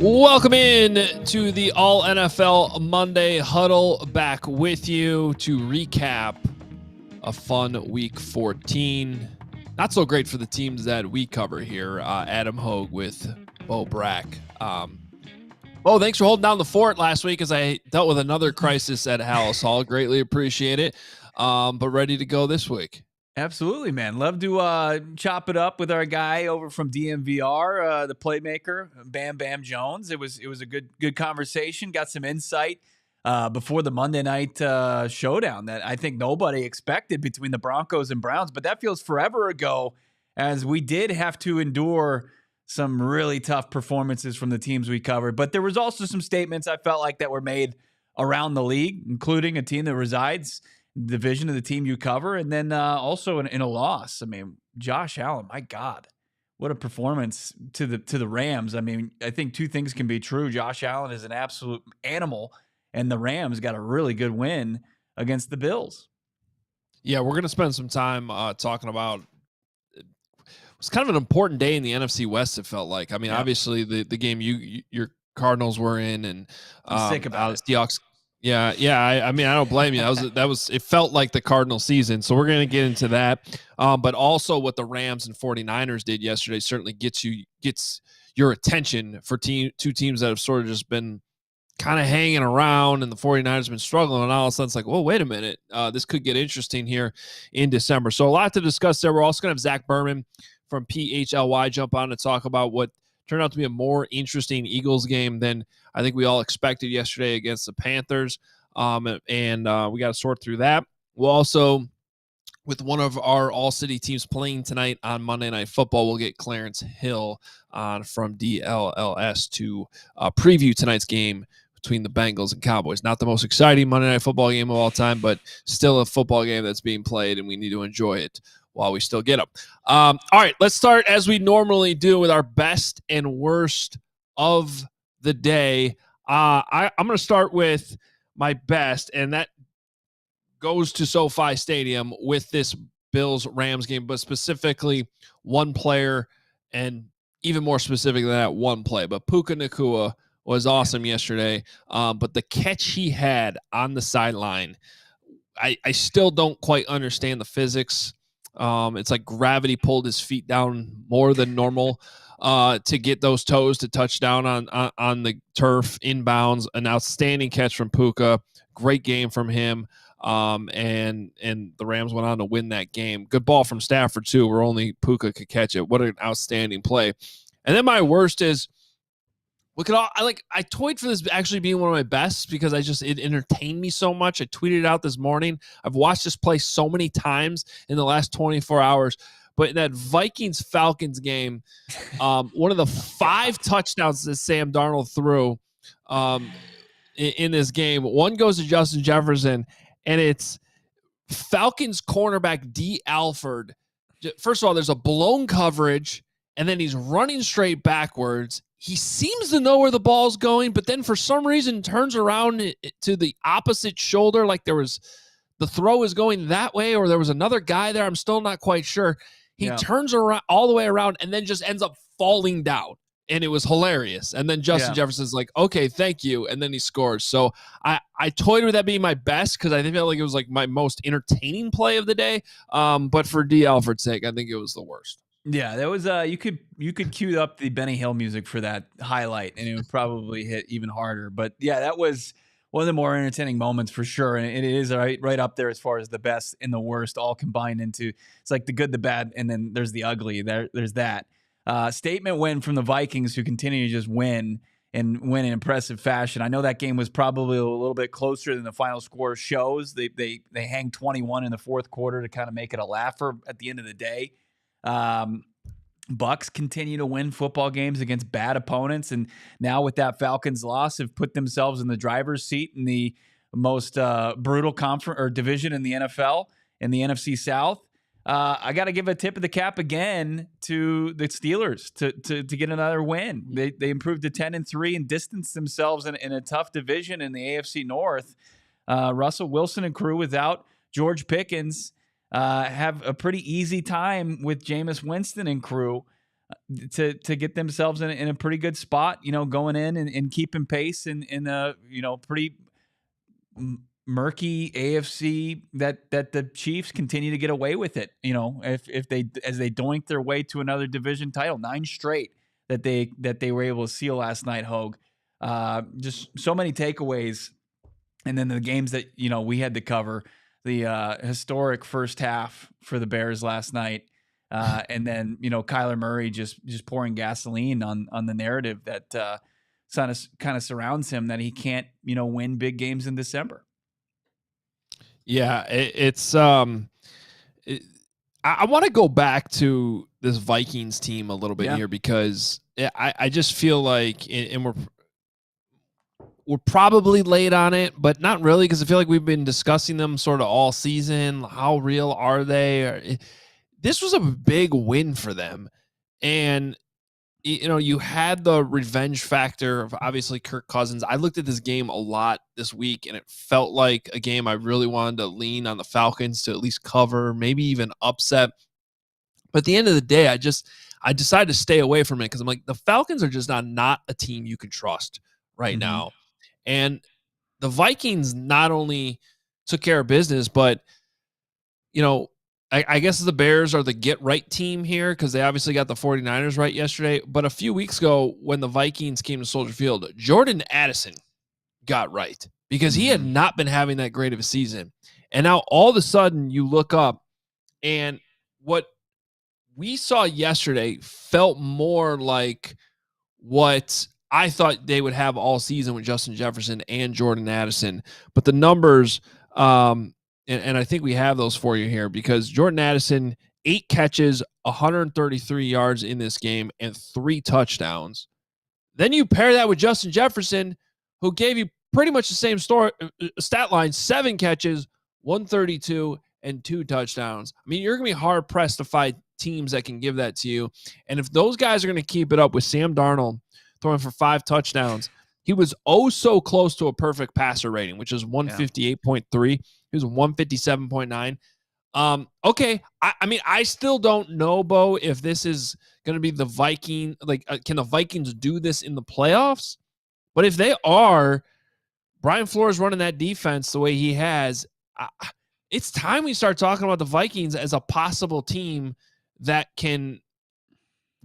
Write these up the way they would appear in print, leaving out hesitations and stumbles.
Welcome in to the All NFL Monday Huddle, back with you to recap a fun Week 14. Not so great for the teams that we cover here. Adam Hogue with Bo Brack. Bo, thanks for holding down the fort last week as I dealt with another crisis at Hallis Hall. Greatly appreciate it, but ready to go this week. Absolutely, man. Love to chop it up with our guy over from DMVR, the playmaker, Bam Bam Jones. It was a good conversation. Got some insight before the Monday night showdown that I think nobody expected between the Broncos and Browns. But that feels forever ago, as we did have to endure some really tough performances from the teams we covered. But there was also some statements I felt like that were made around the league, including a team that resides division of the team you cover, and then also in a loss. I mean, Josh Allen, my God, what a performance to the Rams. I mean, I think two things can be true. Josh Allen is an absolute animal, and the Rams got a really good win against the Bills. Yeah, we're going to spend some time talking about it. Was kind of an important day in the NFC West, it felt like. I mean, obviously the game your Cardinals were in, and I'm sick about it. Seahawks. Yeah. I mean, I don't blame you. That was. It felt like the Cardinal season. So we're going to get into that. But also what the Rams and 49ers did yesterday certainly gets your attention for two teams that have sort of just been kind of hanging around, and the 49ers have been struggling. And all of a sudden it's like, whoa, wait a minute. This could get interesting here in December. So a lot to discuss there. We're also going to have Zach Berman from PHLY jump on to talk about what turned out to be a more interesting Eagles game than I think we all expected yesterday against the Panthers. And we got to sort through that. We'll also, with one of our All-City teams playing tonight on Monday Night Football, we'll get Clarence Hill on from DLLS to preview tonight's game between the Bengals and Cowboys. Not the most exciting Monday Night Football game of all time, but still a football game that's being played, and we need to enjoy it while we still get them. All right, let's start as we normally do with our best and worst of the day. I'm going to start with my best, and that goes to SoFi Stadium with this Bills-Rams game, but specifically one player, and even more specific than that, one play. But Puka Nacua was awesome yesterday, but the catch he had on the sideline, I still don't quite understand the physics. It's like gravity pulled his feet down more than normal to get those toes to touch down on the turf inbounds. An outstanding catch from Puka. Great game from him. And the Rams went on to win that game. Good ball from Stafford too, where only Puka could catch it. What an outstanding play. And then my worst is, I toyed for this actually being one of my best because it entertained me so much. I tweeted it out this morning. I've watched this play so many times in the last 24 hours. But in that Vikings-Falcons game, one of the 5 touchdowns that Sam Darnold threw in this game, one goes to Justin Jefferson, and it's Falcons cornerback D. Alford. First of all, there's a blown coverage, and then he's running straight backwards. He seems to know where the ball's going, but then for some reason turns around to the opposite shoulder, like the throw is going that way, or there was another guy there. I'm still not quite sure. He turns around all the way around and then just ends up falling down. And it was hilarious. And then Justin Jefferson's like, okay, thank you. And then he scores. So I toyed with that being my best because I felt like it was like my most entertaining play of the day. But for D. Alford's sake, I think it was the worst. Yeah, that was you could cue up the Benny Hill music for that highlight, and it would probably hit even harder. But yeah, that was one of the more entertaining moments for sure, and it is right up there as far as the best and the worst all combined into. It's like the good, the bad, and then there's the ugly. There's that statement win from the Vikings, who continue to just win, and win in impressive fashion. I know that game was probably a little bit closer than the final score shows. They hang 21 in the fourth quarter to kind of make it a laugher at the end of the day. Bucks continue to win football games against bad opponents, and now with that Falcons loss, have put themselves in the driver's seat in the most brutal conference or division in the NFL, in the NFC South. I got to give a tip of the cap again to the Steelers to get another win. They improved to 10-3 and distanced themselves in a tough division in the AFC North. Russell Wilson and crew without George Pickens have a pretty easy time with Jameis Winston and crew to get themselves in a pretty good spot, going in and keeping pace in a, pretty murky AFC that the Chiefs continue to get away with it. If they, as they doink their way to another division title, 9 straight that they were able to seal last night, Hogue. Just so many takeaways. And then the games that, we had to cover, the historic first half for the Bears last night. And then, Kyler Murray just pouring gasoline on the narrative that kind of surrounds him, that he can't, win big games in December. Yeah, I want to go back to this Vikings team a little bit here, because I just feel like, and we're probably late on it, but not really, because I feel like we've been discussing them sort of all season. How real are they? This was a big win for them. And, you had the revenge factor of obviously Kirk Cousins. I looked at this game a lot this week, and it felt like a game I really wanted to lean on the Falcons to at least cover, maybe even upset. But at the end of the day, I decided to stay away from it, because I'm like, the Falcons are just not a team you can trust right now. And the Vikings not only took care of business, but, I guess the Bears are the get-right team here, because they obviously got the 49ers right yesterday. But a few weeks ago, when the Vikings came to Soldier Field, Jordan Addison got right, because he had not been having that great of a season. And now all of a sudden you look up, and what we saw yesterday felt more like what I thought they would have all season with Justin Jefferson and Jordan Addison. But the numbers, and I think we have those for you here, because Jordan Addison, 8 catches, 133 yards in this game, and 3 touchdowns. Then you pair that with Justin Jefferson, who gave you pretty much the same stat line: 7 catches, 132, and 2 touchdowns. I mean, you're going to be hard-pressed to find teams that can give that to you. And if those guys are going to keep it up with Sam Darnold throwing for 5 touchdowns, he was so close to a perfect passer rating, which is 158.3. He was 157.9. Okay. I mean, I still don't know, Bo, if this is going to be the Viking. Like, can the Vikings do this in the playoffs? But if they are, Brian Flores running that defense the way he has, it's time we start talking about the Vikings as a possible team that can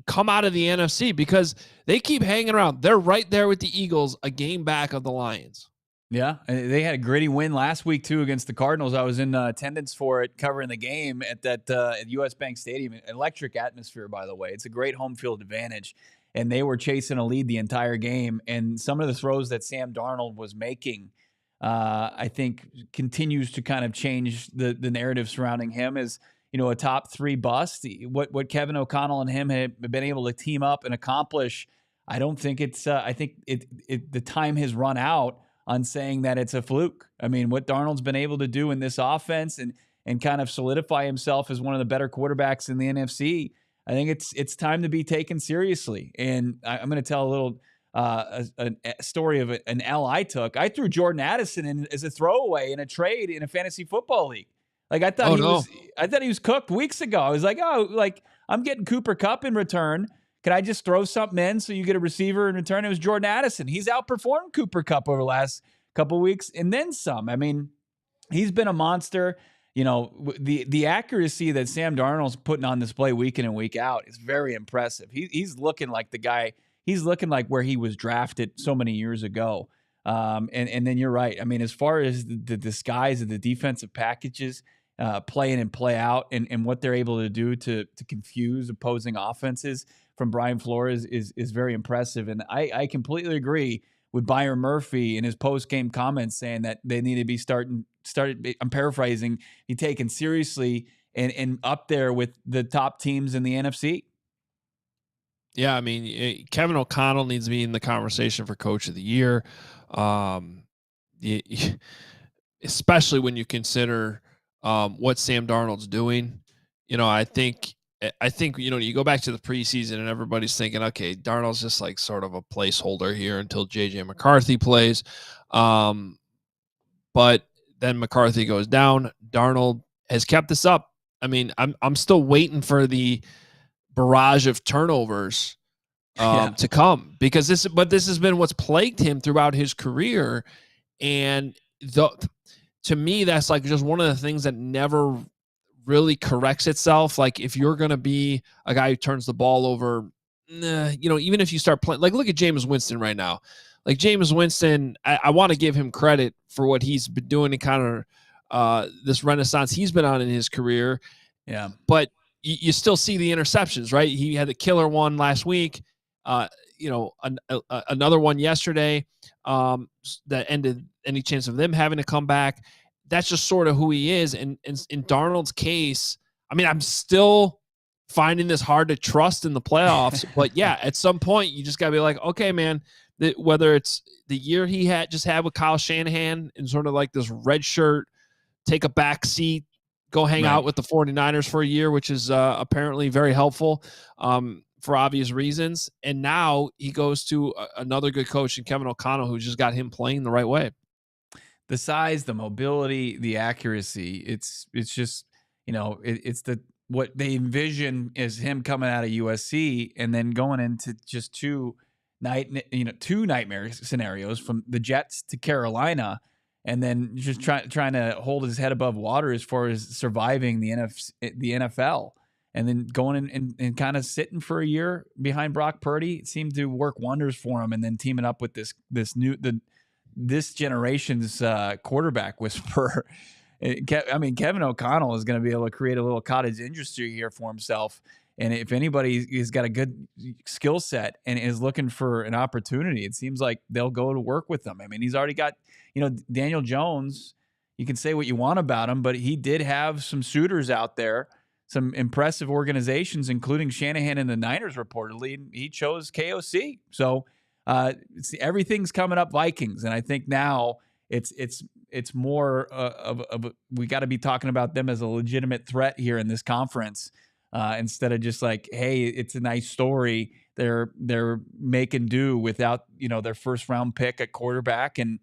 come out of the NFC, because they keep hanging around. They're right there with the Eagles, a game back of the Lions. Yeah, they had a gritty win last week too against the Cardinals. I was in attendance for it, covering the game at that at US Bank Stadium. Electric atmosphere, by the way. It's a great home field advantage, and they were chasing a lead the entire game. And some of the throws that Sam Darnold was making, I think, continues to kind of change the narrative surrounding him as, a top 3 bust. What Kevin O'Connell and him have been able to team up and accomplish, I don't think it's. I think the time has run out on saying that it's a fluke. I mean, what Darnold's been able to do in this offense and kind of solidify himself as one of the better quarterbacks in the NFC, I think it's time to be taken seriously. And I'm going to tell a little a story of an L I took. I threw Jordan Addison in as a throwaway in a trade in a fantasy football league. Like, I thought he was cooked weeks ago. I was like, I'm getting Cooper Kupp in return. Can I just throw something in so you get a receiver in return? It was Jordan Addison. He's outperformed Cooper Kupp over the last couple of weeks and then some. I mean, he's been a monster. The accuracy that Sam Darnold's putting on display week in and week out is very impressive. He's looking like the guy. He's looking like where he was drafted so many years ago. And then you're right. I mean, as far as the disguise of the defensive packages play in and play out, and what they're able to do to confuse opposing offenses from Brian Flores is very impressive. And I completely agree with Byron Murphy in his post game comments saying that they need to be started. I'm paraphrasing, be taken seriously and up there with the top teams in the NFC. Yeah, I mean, Kevin O'Connell needs to be in the conversation for Coach of the Year, especially when you consider what Sam Darnold's doing. I think you go back to the preseason and everybody's thinking, okay, Darnold's just like sort of a placeholder here until JJ McCarthy plays, but then McCarthy goes down. Darnold has kept this up. I mean, I'm still waiting for the barrage of turnovers to come, because this has been what's plagued him throughout his career. And to me, that's like just one of the things that never really corrects itself. Like, if you're going to be a guy who turns the ball over, even if you start playing, like, look at Jameis Winston right now. Like, Jameis Winston, I want to give him credit for what he's been doing and kind of this renaissance he's been on in his career. Yeah. But you still see the interceptions, right? He had the killer one last week. Another one yesterday that ended any chance of them having to come back. That's just sort of who he is. And in Darnold's case, I mean, I'm still finding this hard to trust in the playoffs. But yeah, at some point, you just got to be like, okay, man, whether it's the year he had with Kyle Shanahan and sort of like this red shirt, take a back seat, go hang out with the 49ers for a year, which is apparently very helpful for obvious reasons. And now he goes to another good coach in Kevin O'Connell, who just got him playing the right way. The size, the mobility, the accuracy, it's just, it's what they envision is him coming out of USC and then going into just two nightmare scenarios from the Jets to Carolina, and then just trying to hold his head above water as far as surviving the NFL, and then going in and kind of sitting for a year behind Brock Purdy. It seemed to work wonders for him, and then teaming up with this generation's quarterback whisperer. I mean, Kevin O'Connell is going to be able to create a little cottage industry here for himself. And if anybody has got a good skill set and is looking for an opportunity, it seems like they'll go to work with them. I mean, he's already got, Daniel Jones. You can say what you want about him, but he did have some suitors out there, some impressive organizations, including Shanahan and the Niners reportedly. He chose KOC. So everything's coming up Vikings. And I think now it's more of we got to be talking about them as a legitimate threat here in this conference. Instead of just like, hey, it's a nice story. They're making do without their first round pick at quarterback, and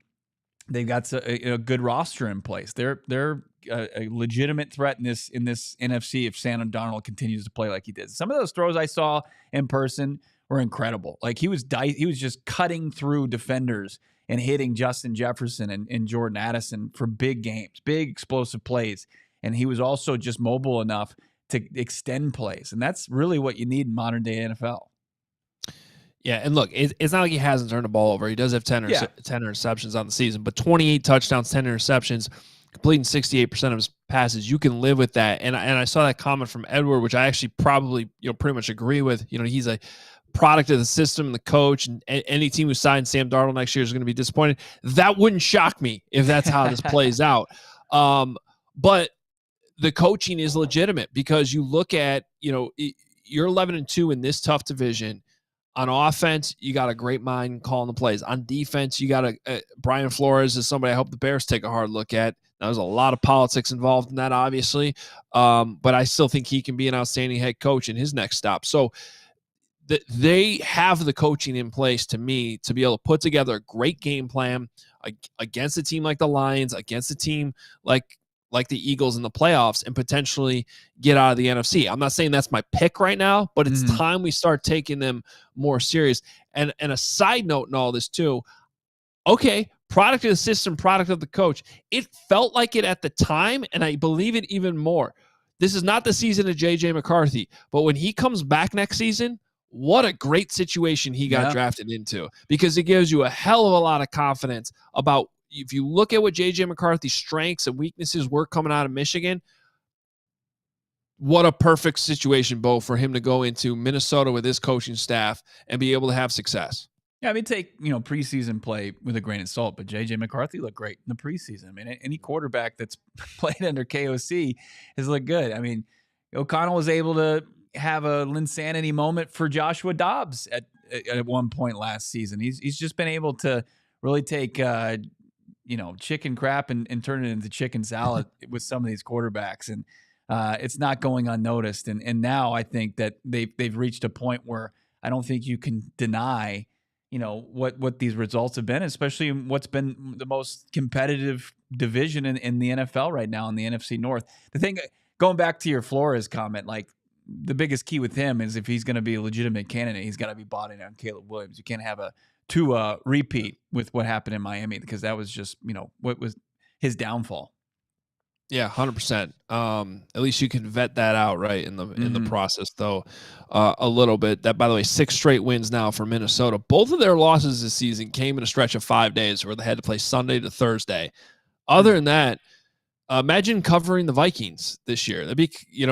they've got a good roster in place. They're a legitimate threat in this NFC if Sam Darnold continues to play like he did. Some of those throws I saw in person were incredible. Like he was just cutting through defenders and hitting Justin Jefferson and Jordan Addison for big games, big explosive plays, and he was also just mobile enough to extend plays. And that's really what you need in modern day NFL. Yeah. And look, it's not like he hasn't turned the ball over. He does have 10 interceptions on the season, but 28 touchdowns, 10 interceptions, completing 68% of his passes. You can live with that. And I saw that comment from Edward, which I actually probably, pretty much agree with. He's a product of the system and the coach, and any team who signs Sam Darnold next year is going to be disappointed. That wouldn't shock me if that's how this plays out. But the coaching is legitimate, because you look at, you're 11-2 in this tough division. On offense, you got a great mind calling the plays. On defense, you got Brian Flores is somebody I hope the Bears take a hard look at. Now, there's a lot of politics involved in that, obviously, but I still think he can be an outstanding head coach in his next stop. So they have the coaching in place, to me, to be able to put together a great game plan against a team like the Lions, against a team like the Eagles in the playoffs, and potentially get out of the NFC. I'm not saying that's my pick right now, but it's time we start taking them more serious. And a side note in all this too, okay, product of the system, product of the coach. It felt like it at the time, and I believe it even more. This is not the season of JJ McCarthy, but when he comes back next season, what a great situation he got drafted into, because it gives you a hell of a lot of confidence about, if you look at what JJ McCarthy's strengths and weaknesses were coming out of Michigan, what a perfect situation, Bo, for him to go into Minnesota with his coaching staff and be able to have success. Yeah, I mean, take preseason play with a grain of salt, but JJ McCarthy looked great in the preseason. I mean, any quarterback that's played under KOC has looked good. I mean, O'Connell was able to have a Linsanity moment for Joshua Dobbs at one point last season. He's just been able to really take chicken crap and turn it into chicken salad with some of these quarterbacks, and it's not going unnoticed. And now I think that they've reached a point where I don't think you can deny what these results have been, especially in what's been the most competitive division in the NFL right now in the NFC North. The thing, going back to your Flores comment, like the biggest key with him is if he's going to be a legitimate candidate, he's got to be bought in on Caleb Williams. You can't have a Tua repeat with what happened in Miami, because that was just what was his downfall. Yeah, 100%. At least you can vet that out right in the process, though, a little bit. That, by the way, 6 straight wins now for Minnesota. Both of their losses this season came in a stretch of 5 days where they had to play Sunday to Thursday. Other than that, imagine covering the Vikings this year. That'd be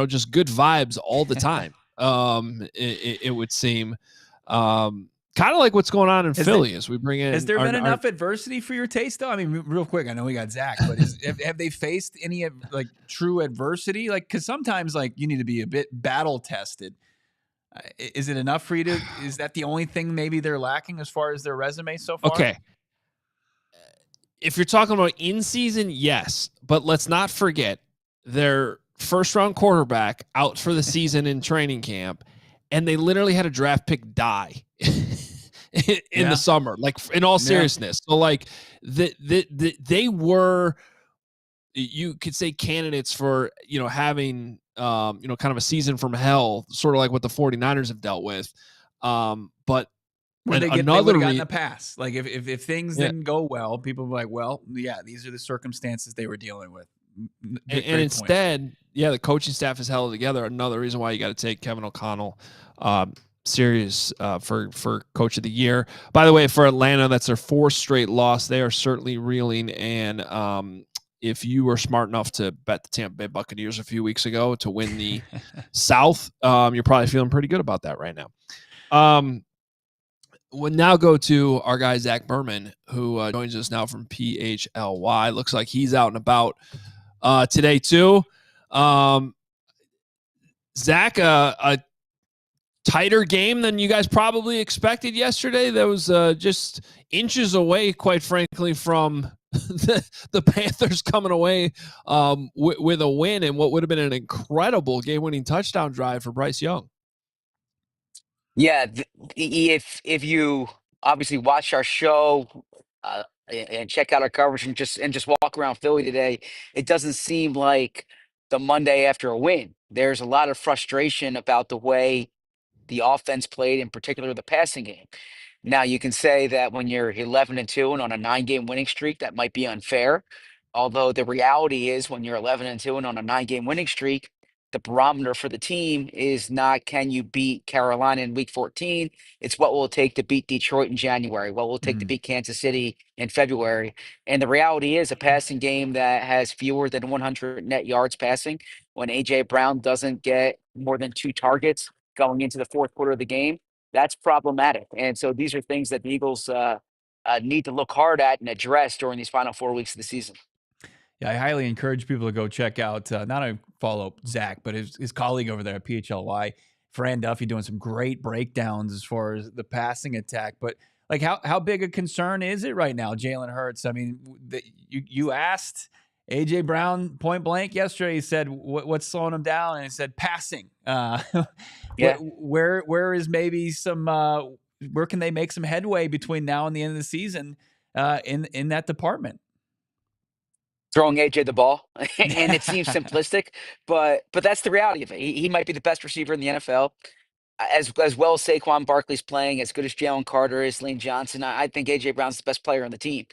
just good vibes all the time. It would seem. Kind of like what's going on in Philly as we bring in. Has there been enough adversity for your taste, though? I mean, real quick, I know we got Zach, but have they faced any like true adversity? Like, because sometimes like you need to be a bit battle tested. Is it enough for you to? Is that the only thing maybe they're lacking as far as their resume so far? Okay. If you're talking about in season, yes, but let's not forget their first round quarterback out for the season in training camp, and they literally had a draft pick die in the summer, like in all seriousness. So like they were, you could say, candidates for, having, kind of a season from hell, sort of like what the 49ers have dealt with. But they would have gotten a pass. Like if things didn't go well, people were like, well, yeah, these are the circumstances they were dealing with. And instead, the coaching staff has held it together. Another reason why you got to take Kevin O'Connell serious for coach of the year. By the way, for Atlanta, that's their 4th straight loss. They are certainly reeling. And if you were smart enough to bet the Tampa Bay Buccaneers a few weeks ago to win the South, you're probably feeling pretty good about that right now. We'll now go to our guy, Zach Berman, who joins us now from PHLY. Looks like he's out and about today, too. Zach, a tighter game than you guys probably expected yesterday. That was just inches away, quite frankly, from the Panthers coming away with a win and what would have been an incredible game-winning touchdown drive for Bryce Young. Yeah, if you obviously watch our show and check out our coverage and just walk around Philly today, it doesn't seem like the Monday after a win. There's a lot of frustration about the way the offense played, in particular the passing game. Now, you can say that when you're 11-2 and on a 9-game winning streak, that might be unfair. Although the reality is, when you're 11-2 and on a 9-game winning streak, the barometer for the team is not can you beat Carolina in week 14. It's what will it take to beat Detroit in January, what will it take to beat Kansas City in February. And the reality is, a passing game that has fewer than 100 net yards passing, when A.J. Brown doesn't get more than 2 targets going into the 4th quarter of the game, that's problematic. And so these are things that the Eagles need to look hard at and address during these final 4 weeks of the season. Yeah, I highly encourage people to go check out, not only follow Zach, but his colleague over there at PHLY, Fran Duffy, doing some great breakdowns as far as the passing attack. But like, how big a concern is it right now, Jalen Hurts? I mean, you asked A.J. Brown point blank yesterday. He said, what's slowing him down? And he said, passing. Where is maybe some where can they make some headway between now and the end of the season in that department? Throwing AJ the ball, and it seems simplistic, but that's the reality of it. He might be the best receiver in the NFL, as well as Saquon Barkley's playing, as good as Jalen Carter is, Lane Johnson. I think AJ Brown's the best player on the team.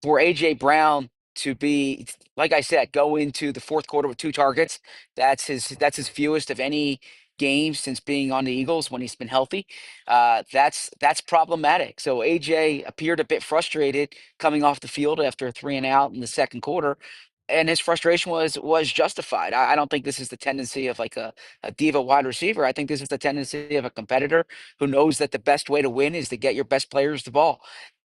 For AJ Brown to be, like I said, go into the 4th quarter with 2 targets, that's his fewest of any game since being on the Eagles when he's been healthy. That's problematic. So AJ appeared a bit frustrated coming off the field after a 3 and out in the 2nd quarter. and his frustration was justified. I don't think this is the tendency of like a diva wide receiver. I think this is the tendency of a competitor who knows that the best way to win is to get your best players the ball.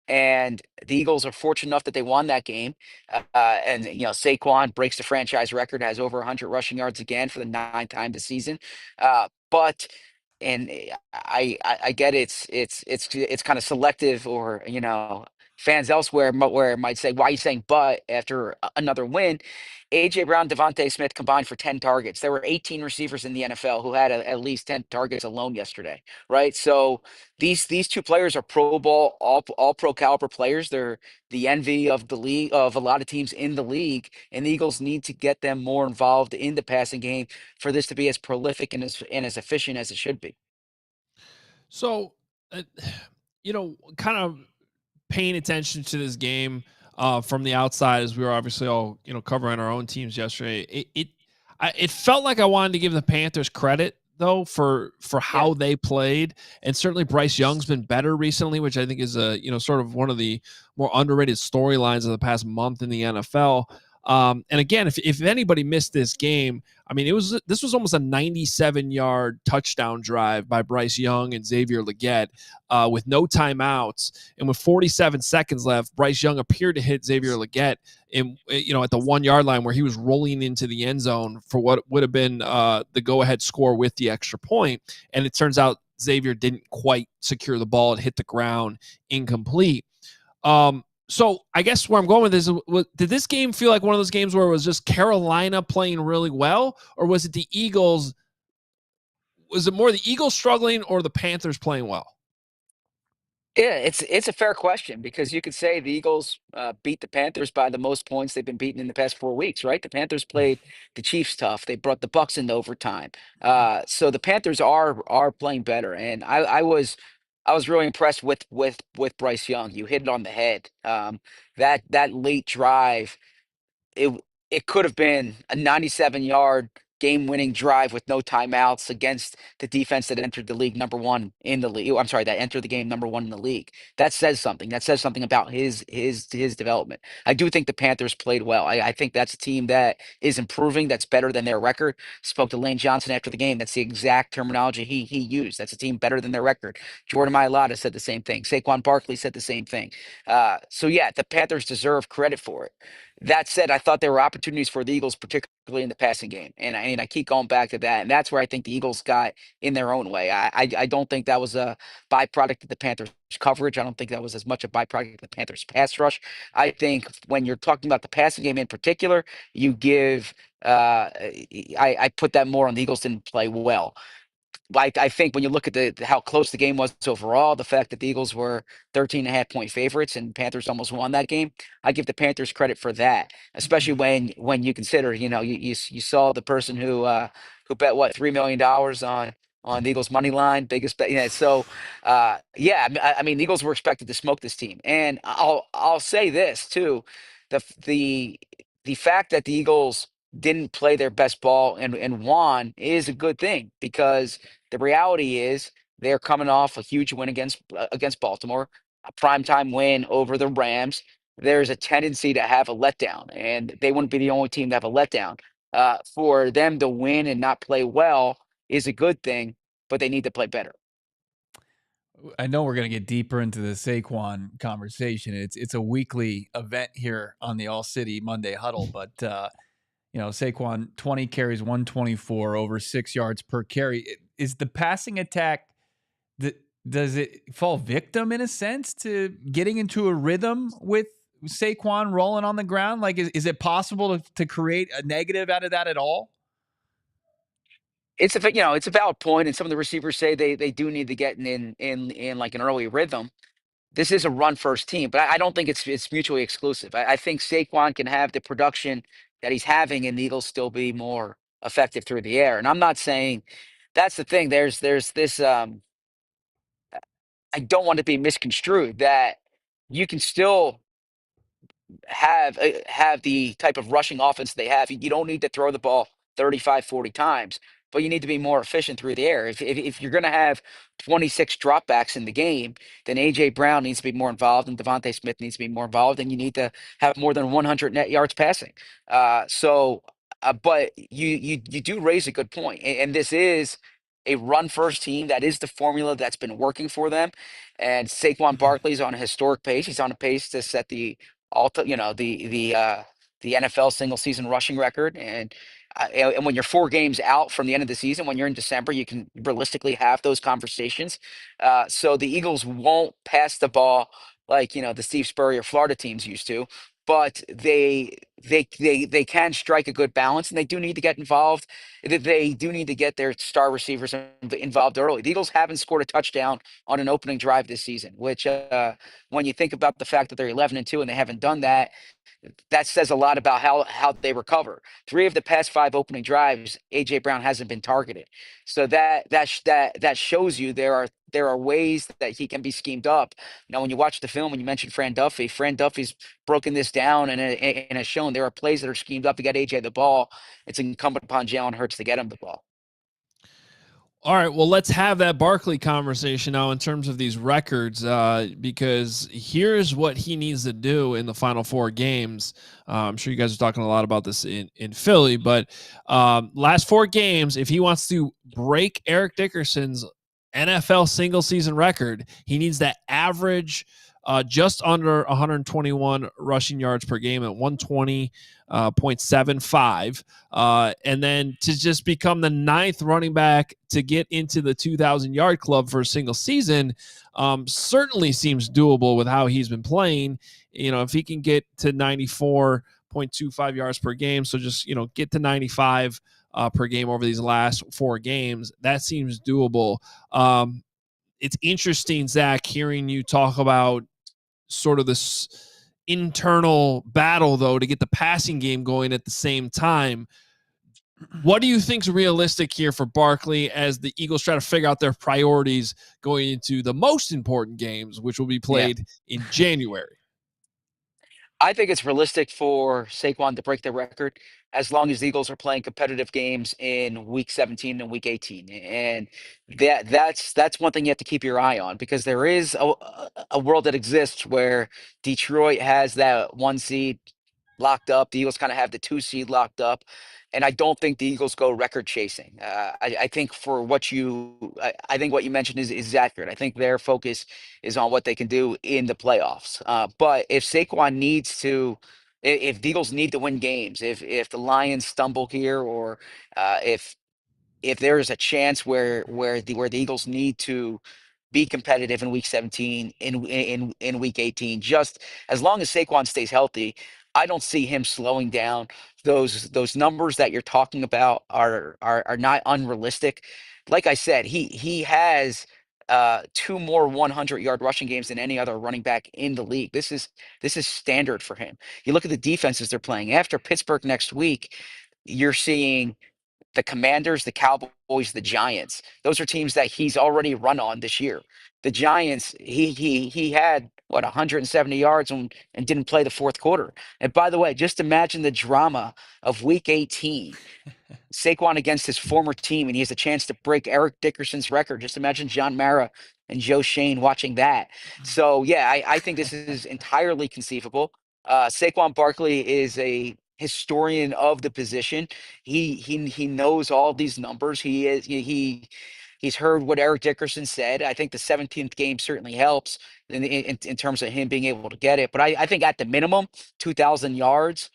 And the Eagles are fortunate enough that they won that game. And Saquon breaks the franchise record, has over 100 rushing yards again for the ninth time this season. But and I get it's kind of selective, or fans elsewhere where might say, why are you saying but after another win? AJ Brown, Devontae Smith combined for 10 targets. There were 18 receivers in the NFL who had at least 10 targets alone yesterday, right? So these two players are Pro Bowl, all pro caliber players. They're the envy of the league, of a lot of teams in the league, and the Eagles need to get them more involved in the passing game for this to be as prolific and as efficient as it should be. So, kind of paying attention to this game from the outside, as we were obviously all covering our own teams yesterday. It felt like I wanted to give the Panthers credit though for how they played, and certainly Bryce Young's been better recently, which I think is sort of one of the more underrated storylines of the past month in the NFL. And again, if anybody missed this game, I mean, this was almost a 97-yard touchdown drive by Bryce Young and Xavier Legette with no timeouts, and with 47 seconds left, Bryce Young appeared to hit Xavier Legette at the 1 yard line where he was rolling into the end zone for what would have been the go ahead score with the extra point, and it turns out Xavier didn't quite secure the ball; it hit the ground incomplete. So I guess where I'm going with this, did this game feel like one of those games where it was just Carolina playing really well, or was it the Eagles? Was it more the Eagles struggling or the Panthers playing well? Yeah, it's a fair question, because you could say the Eagles beat the Panthers by the most points they've been beaten in the past 4 weeks, right? The Panthers played the Chiefs tough. They brought the Bucks into overtime. So the Panthers are playing better, and I was really impressed with Bryce Young. You hit it on the head. That late drive, it it could have been a 97-yard game-winning drive with no timeouts against the defense that entered the league number one in the league. I'm sorry, that entered the game number one in the league. That says something. That says something about his development. I do think the Panthers played well. I think that's a team that is improving. That's better than their record. Spoke to Lane Johnson after the game. That's the exact terminology he used. That's a team better than their record. Jordan Mailata said the same thing. Saquon Barkley said the same thing. So yeah, the Panthers deserve credit for it. That said, I thought there were opportunities for the Eagles, particularly in the passing game, and I keep going back to that, and that's where I think the Eagles got in their own way. I don't think that was a byproduct of the Panthers' coverage. I don't think that was as much a byproduct of the Panthers' pass rush. I think when you're talking about the passing game in particular, you give I put that more on the Eagles didn't play well. I think when you look at how close the game was overall, the fact that the Eagles were 13.5 point favorites and Panthers almost won that game, I give the Panthers credit for that. Especially when you consider, you saw the person who bet what $3 million on the Eagles money line, biggest bet. So yeah, I mean the Eagles were expected to smoke this team, and I'll say this too, the f- the fact that the Eagles didn't play their best ball and won is a good thing, because the reality is they're coming off a huge win against Baltimore, a primetime win over the Rams. There's a tendency to have a letdown, and they wouldn't be the only team to have a letdown. For them to win and not play well is a good thing, but they need to play better. I know we're going to get deeper into the Saquon conversation. It's a weekly event here on the All City Monday Huddle, but Saquon 20 carries, 124, over 6 yards per carry. Is the passing attack, does it fall victim in a sense to getting into a rhythm with Saquon rolling on the ground? Like, is it possible to create a negative out of that at all? It's a valid point, and some of the receivers say they do need to get in like an early rhythm. This is a run first team, but I don't think it's mutually exclusive. I think Saquon can have the production that he's having, and the Eagles still be more effective through the air. And I'm not saying that's the thing. There's this. I don't want to be misconstrued that you can still have the type of rushing offense they have. You don't need to throw the ball 35, 40 times. but you need to be more efficient through the air. If you're going to have 26 dropbacks in the game, then AJ Brown needs to be more involved, and Devontae Smith needs to be more involved, and you need to have more than 100 net yards passing. But you do raise a good point, and this is a run first team. That is the formula that's been working for them. And Saquon Barkley's on a historic pace. He's on a pace to set the NFL single season rushing record. And when you're 4 games out from the end of the season, when you're in December, you can realistically have those conversations. So the Eagles won't pass the ball like the Steve Spurrier Florida teams used to, but they can strike a good balance, and they do need to get involved. They do need to get their star receivers involved early. The Eagles haven't scored a touchdown on an opening drive this season, which when you think about the fact that they're 11-2 and they haven't done that, that says a lot about how they recover. 3 of the past 5 opening drives, AJ Brown hasn't been targeted, so that shows you there are ways that he can be schemed up. Now, when you watch the film, when you mentioned Fran Duffy's broken this down and has shown there are plays that are schemed up to get AJ the ball. It's incumbent upon Jalen Hurts to get him the ball. All right, well, let's have that Barkley conversation now in terms of these records, because here's what he needs to do in the final 4 games. I'm sure you guys are talking a lot about this in Philly, but last 4 games, if he wants to break Eric Dickerson's NFL single season record, he needs to average just under 121 rushing yards per game at 120.75. And then to just become the 9th running back to get into the 2,000-yard club for a single season certainly seems doable with how he's been playing. If he can get to 94.25 yards per game, so just, get to 95 per game over these last 4 games, that seems doable. It's interesting, Zach, hearing you talk about sort of this internal battle, though, to get the passing game going at the same time. What do you think is realistic here for Barkley as the Eagles try to figure out their priorities going into the most important games, which will be played in January? I think it's realistic for Saquon to break the record as long as the Eagles are playing competitive games in week 17 and week 18. And that's one thing you have to keep your eye on, because there is a world that exists where Detroit has that 1 seed locked up. The Eagles kind of have the 2 seed locked up. And I don't think the Eagles go record chasing. I think I think what you mentioned is accurate. I think their focus is on what they can do in the playoffs. But if Saquon if the Eagles need to win games, if the Lions stumble here, or if there is a chance where the Eagles need to be competitive in week 17, in week 18, just as long as Saquon stays healthy, I don't see him slowing down. Those numbers that you're talking about are not unrealistic. Like I said, he has 2 more 100-yard rushing games than any other running back in the league. This is standard for him. You look at the defenses they're playing. After Pittsburgh next week, you're seeing the Commanders, the Cowboys, the Giants. Those are teams that he's already run on this year. The Giants, he had 170 yards and didn't play the 4th quarter. And by the way, just imagine the drama of week 18. Saquon against his former team, and he has a chance to break Eric Dickerson's record. Just imagine John Mara and Joe Shane watching that. So yeah, I think this is entirely conceivable. Saquon Barkley is a historian of the position. He knows all these numbers. He's heard what Eric Dickerson said. I think the 17th game certainly helps in terms of him being able to get it. But I think at the minimum, 2,000 yards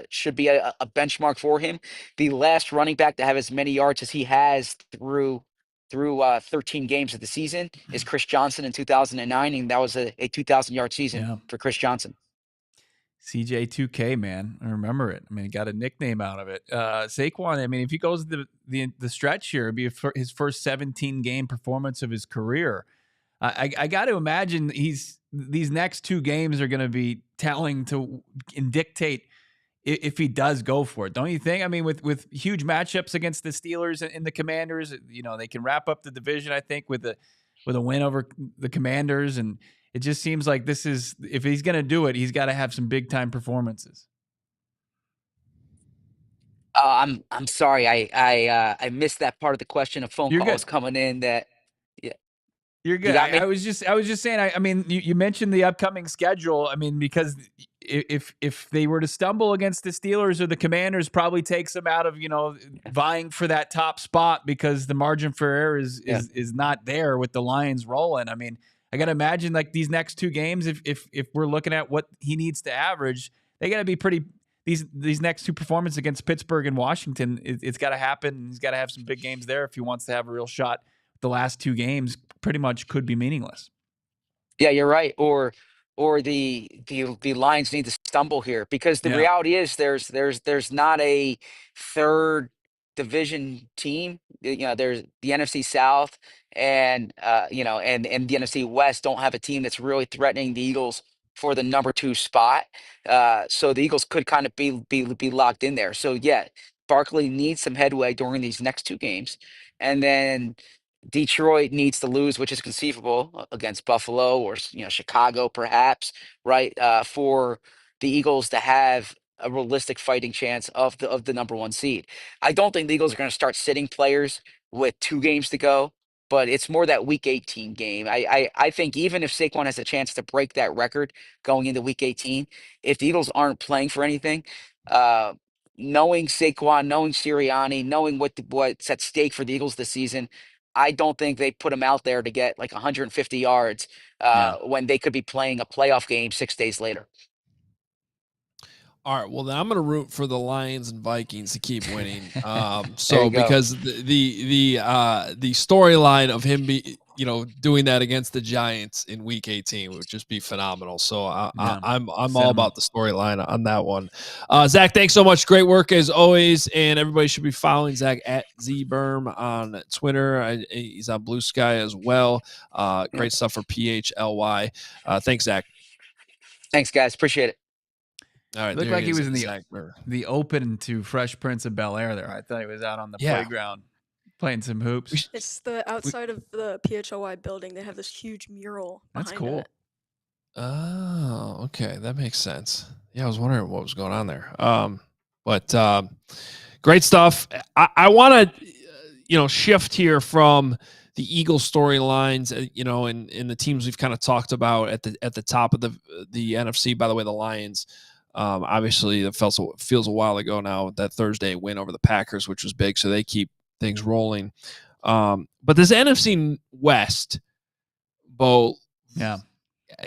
should be a benchmark for him. The last running back to have as many yards as he has through 13 games of the season is Chris Johnson in 2009, and that was a 2,000-yard season for Chris Johnson. CJ2K, man, I remember it. I mean, he got a nickname out of it. Saquon, I mean, if he goes the stretch here, it'd be his first 17-game performance of his career. I got to imagine these next 2 games are going to be telling and dictate if he does go for it, don't you think? I mean, with huge matchups against the Steelers and the Commanders, they can wrap up the division, I think, with a win over the Commanders, and it just seems like if he's going to do it, he's got to have some big time performances. I'm sorry. I missed that part of the question. A phone You're call good. was coming in that. Yeah, You're you good. got I me. was just saying. I mean, you mentioned the upcoming schedule. I mean, because if they were to stumble against the Steelers or the Commanders, probably takes them out of vying for that top spot because the margin for error Yeah. is not there with the Lions rolling. I mean, I got to imagine like these next two games, if we're looking at what he needs to average, they got to be pretty. These next two performances against Pittsburgh and Washington, it's got to happen. He's got to have some big games there if he wants to have a real shot. The last two games pretty much could be meaningless. Yeah, you're right. Or the Lions need to stumble here because the Yeah. reality is there's not a third division team. There's the NFC South and and the NFC West don't have a team that's really threatening the Eagles for the number 2 spot. So the Eagles could kind of be locked in there. So yeah, Barkley needs some headway during these next 2 games. And then Detroit needs to lose, which is conceivable against Buffalo or Chicago, perhaps, right? For the Eagles to have a realistic fighting chance of the number 1 seed. I don't think the Eagles are going to start sitting players with 2 games to go, but it's more that Week 18 game. I think even if Saquon has a chance to break that record going into Week 18, if the Eagles aren't playing for anything, uh, knowing Saquon, knowing Sirianni, knowing what's at stake for the Eagles this season. I don't think they put him out there to get like 150 yards Yeah. when they could be playing a playoff game 6 days later. All right, well then I'm going to root for the Lions and Vikings to keep winning. There you So go. because the storyline of him doing that against the Giants in Week 18 would just be phenomenal. So I'm all about the storyline on that one. Zach, thanks so much. Great work as always, and everybody should be following Zach at ZBerm on Twitter. He's on Blue Sky as well. Great stuff for PHLY. Thanks, Zach. Thanks, guys. Appreciate it. All right, Looked there like he was in Zach. the open to Fresh Prince of Bel-Air there. I thought he was out on the playground playing some hoops. It's the outside of the PHOY building. They have this huge mural behind That's cool. it. Oh, okay. That makes sense. Yeah, I was wondering what was going on there. But great stuff. I want to, shift here from the Eagles storylines, and the teams we've kind of talked about at the top of the NFC. By the way, the Lions, obviously, it feels a while ago now, that Thursday win over the Packers, which was big. So they keep things rolling. But this NFC West, Bo, yeah,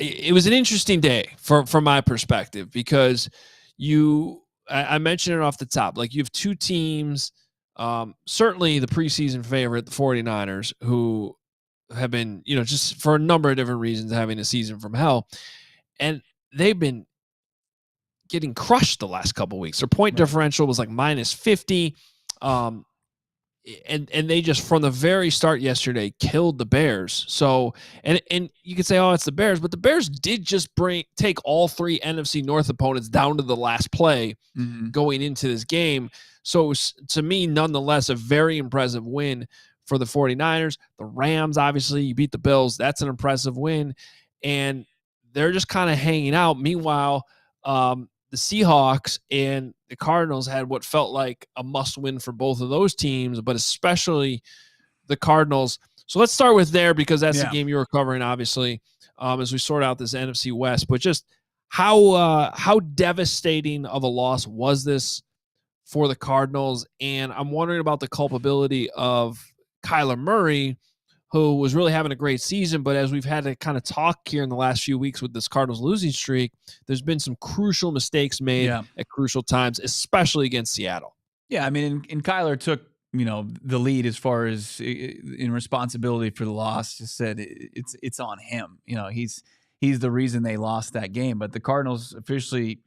it was an interesting day from my perspective because I mentioned it off the top. Like, you have two teams, certainly the preseason favorite, the 49ers, who have been, just for a number of different reasons, having a season from hell. And they've been getting crushed the last couple of weeks. Their point differential was like -50. And they just, from the very start yesterday, killed the Bears. So, and you could say, oh, it's the Bears, but the Bears did just take all 3 NFC North opponents down to the last play going into this game. So it was, to me, nonetheless, a very impressive win for the 49ers. The Rams, obviously, you beat the Bills. That's an impressive win. And they're just kind of hanging out. Meanwhile, the Seahawks and the Cardinals had what felt like a must-win for both of those teams, but especially the Cardinals. So let's start with there, because that's the game you were covering, obviously, as we sort out this NFC West. But just how devastating of a loss was this for the Cardinals? And I'm wondering about the culpability of Kyler Murray, who was really having a great season. But as we've had to kind of talk here in the last few weeks with this Cardinals losing streak, there's been some crucial mistakes made at crucial times, especially against Seattle. Yeah, I mean, and Kyler took, the lead as far as in responsibility for the loss. Just said it's on him. He's the reason they lost that game. But the Cardinals officially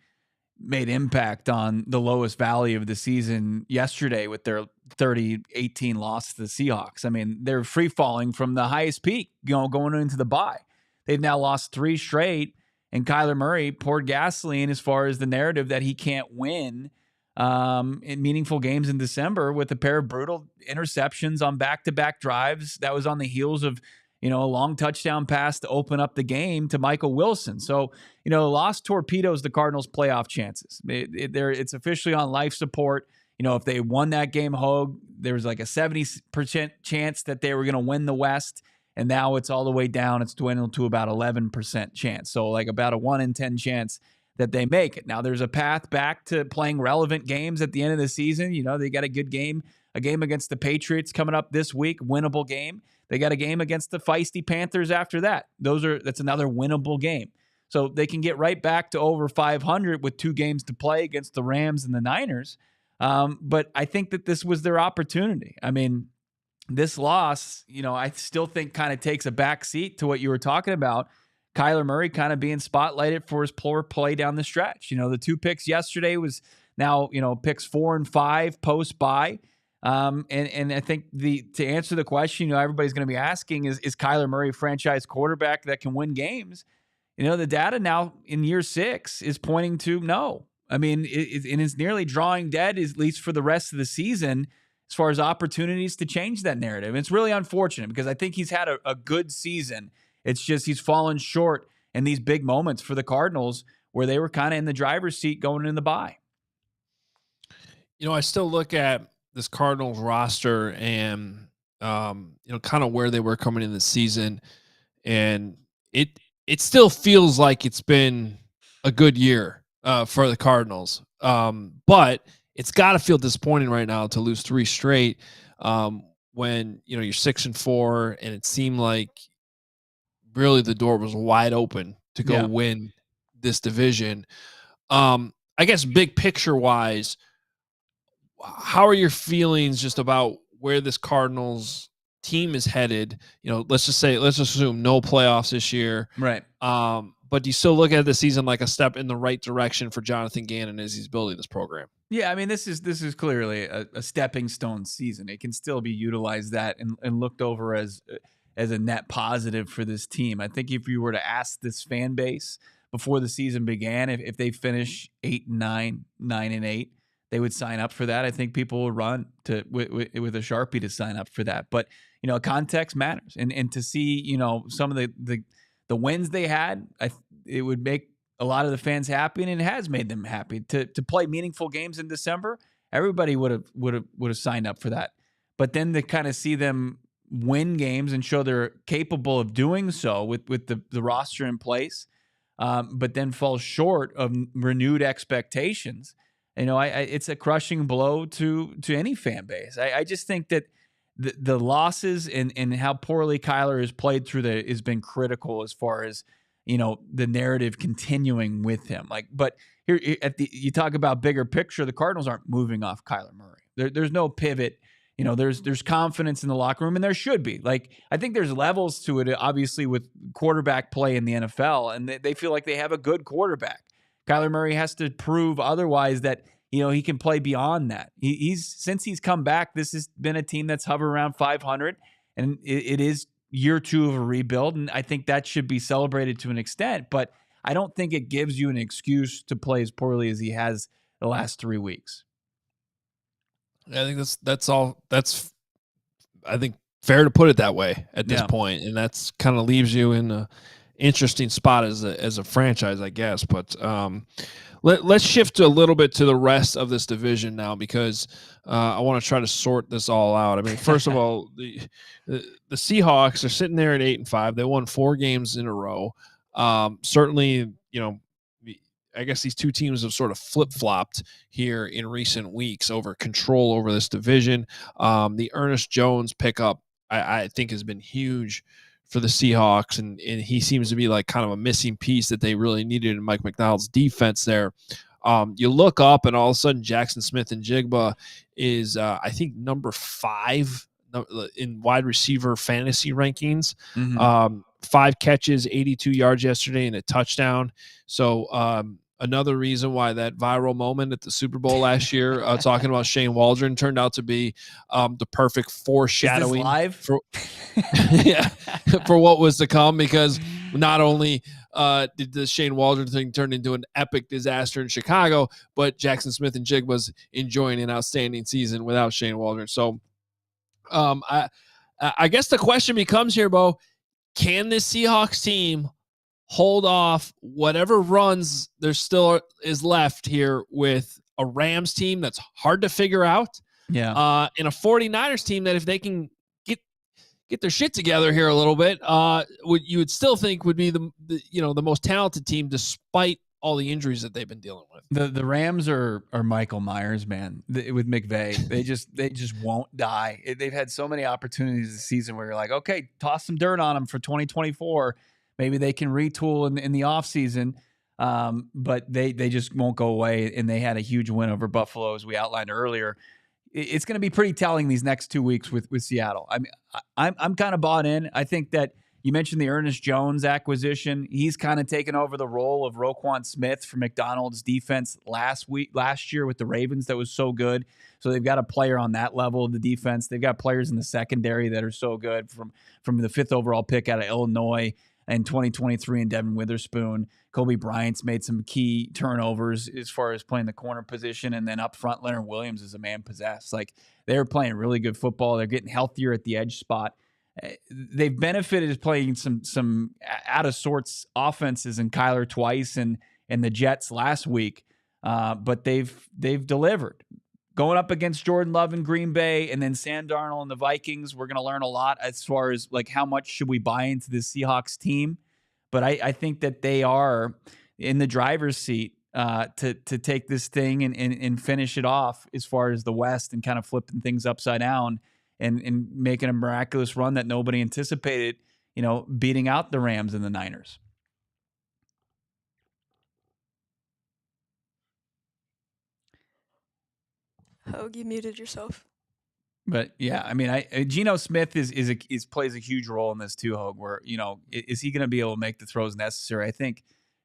made impact on the lowest valley of the season yesterday with their 30-18 loss to the Seahawks. I mean, they're free falling from the highest peak, going into the bye. They've now lost 3 straight, and Kyler Murray poured gasoline as far as the narrative that he can't win in meaningful games in December with a pair of brutal interceptions on back-to-back drives. That was on the heels of a long touchdown pass to open up the game to Michael Wilson. So, loss torpedoes the Cardinals' playoff chances. It's officially on life support. if they won that game, Hogue, there was like a 70% chance that they were going to win the West. And now it's all the way down. It's dwindled to about 11% chance. So like about a 1 in 10 chance that they make it. Now there's a path back to playing relevant games at the end of the season. They got a good game, a game against the Patriots coming up this week, winnable game. They got a game against the feisty Panthers after that. That's another winnable game. So they can get right back to over 500 with 2 games to play against the Rams and the Niners. But I think that this was their opportunity. I mean, this loss, I still think kind of takes a back seat to what you were talking about. Kyler Murray kind of being spotlighted for his poor play down the stretch. The 2 picks yesterday was now, picks 4 and 5 post-bye. And I think to answer the question, everybody's going to be asking is Kyler Murray a franchise quarterback that can win games? The data now in year 6 is pointing to no. I mean, it's nearly drawing dead, at least for the rest of the season, as far as opportunities to change that narrative. And it's really unfortunate because I think he's had a good season. It's just he's fallen short in these big moments for the Cardinals where they were kind of in the driver's seat going in the bye. I still look at this Cardinals roster and, kind of where they were coming in the season. And it still feels like it's been a good year for the Cardinals. But it's got to feel disappointing right now to lose 3 straight when, you're 6-4 and it seemed like really the door was wide open to go win this division. I guess big picture wise, how are your feelings just about where this Cardinals team is headed? Let's assume no playoffs this year. Right. But do you still look at the season like a step in the right direction for Jonathan Gannon as he's building this program? Yeah, I mean, this is clearly a stepping stone season. It can still be utilized that and looked over as a net positive for this team. I think if you were to ask this fan base before the season began, if they finish 8-9, 9-8, they would sign up for that. I think people will run with a Sharpie to sign up for that. But context matters, and to see some of the wins they had, it would make a lot of the fans happy, and it has made them happy to play meaningful games in December. Everybody would have signed up for that. But then to kind of see them win games and show they're capable of doing so with the roster in place, but then fall short of renewed expectations. It's a crushing blow to any fan base. I just think that the losses and how poorly Kyler has played through has been critical as far as the narrative continuing with him. But here you talk about bigger picture, the Cardinals aren't moving off Kyler Murray. There's no pivot. There's confidence in the locker room, and there should be. I think there's levels to it, obviously, with quarterback play in the NFL, and they feel like they have a good quarterback. Kyler Murray has to prove otherwise that he can play beyond that. Since he's come back, this has been a team that's hovered around 500, and it is year 2 of a rebuild, and I think that should be celebrated to an extent. But I don't think it gives you an excuse to play as poorly as he has the last 3 weeks. I think that's all. That's, I think, fair to put it that way at this point, and that's kind of leaves you in a interesting spot as a franchise, I guess. But let's shift a little bit to the rest of this division now, because I want to try to sort this all out. I mean, first of all, the Seahawks are sitting there at 8-5. They won 4 games in a row. Certainly, I guess these 2 teams have sort of flip-flopped here in recent weeks over control over this division. The Ernest Jones pickup, I think, has been huge for the Seahawks, and he seems to be like kind of a missing piece that they really needed in Mike McDonald's defense there. You look up, and all of a sudden Jackson Smith-Njigba is, I think, number 5 in wide receiver fantasy rankings. Mm-hmm. 5 catches, 82 yards yesterday, and a touchdown. So another reason why that viral moment at the Super Bowl last year, talking about Shane Waldron, turned out to be the perfect foreshadowing. Is this live? For what was to come, because not only did the Shane Waldron thing turn into an epic disaster in Chicago, but Jackson Smith-Njigba was enjoying an outstanding season without Shane Waldron. So I guess the question becomes here, Bo, can this Seahawks team hold off whatever runs there still is left here with a Rams team that's hard to figure out. Yeah. And a 49ers team that if they can get their shit together here a little bit, you would still think would be the most talented team despite all the injuries that they've been dealing with. The Rams are Michael Myers, man. With McVay, they just won't die. They've had so many opportunities this season where you're like, okay, toss some dirt on them for 2024. Maybe they can retool in the offseason. But they just won't go away. And they had a huge win over Buffalo, as we outlined earlier. It's going to be pretty telling these next 2 weeks with Seattle. I mean, I'm kind of bought in. I think that you mentioned the Ernest Jones acquisition. He's kind of taken over the role of Roquan Smith for McDonald's defense last year with the Ravens that was so good. So they've got a player on that level of the defense. They've got players in the secondary that are so good from the 5th overall pick out of Illinois in 2023 and Devin Witherspoon. Kobe Bryant's made some key turnovers as far as playing the corner position. And then up front, Leonard Williams is a man possessed. Like, they're playing really good football. They're getting healthier at the edge spot. They've benefited playing some out of sorts offenses in Kyler twice and the Jets last week. But they've delivered. Going up against Jordan Love in Green Bay and then Sam Darnold and the Vikings, we're going to learn a lot as far as like how much should we buy into the Seahawks team. But I think that they are in the driver's seat to take this thing and finish it off as far as the West and kind of flipping things upside down and making a miraculous run that nobody anticipated, beating out the Rams and the Niners. Hogue, you muted yourself. But yeah, I mean, Geno Smith plays a huge role in this too, Hogue. Where is he going to be able to make the throws necessary? I think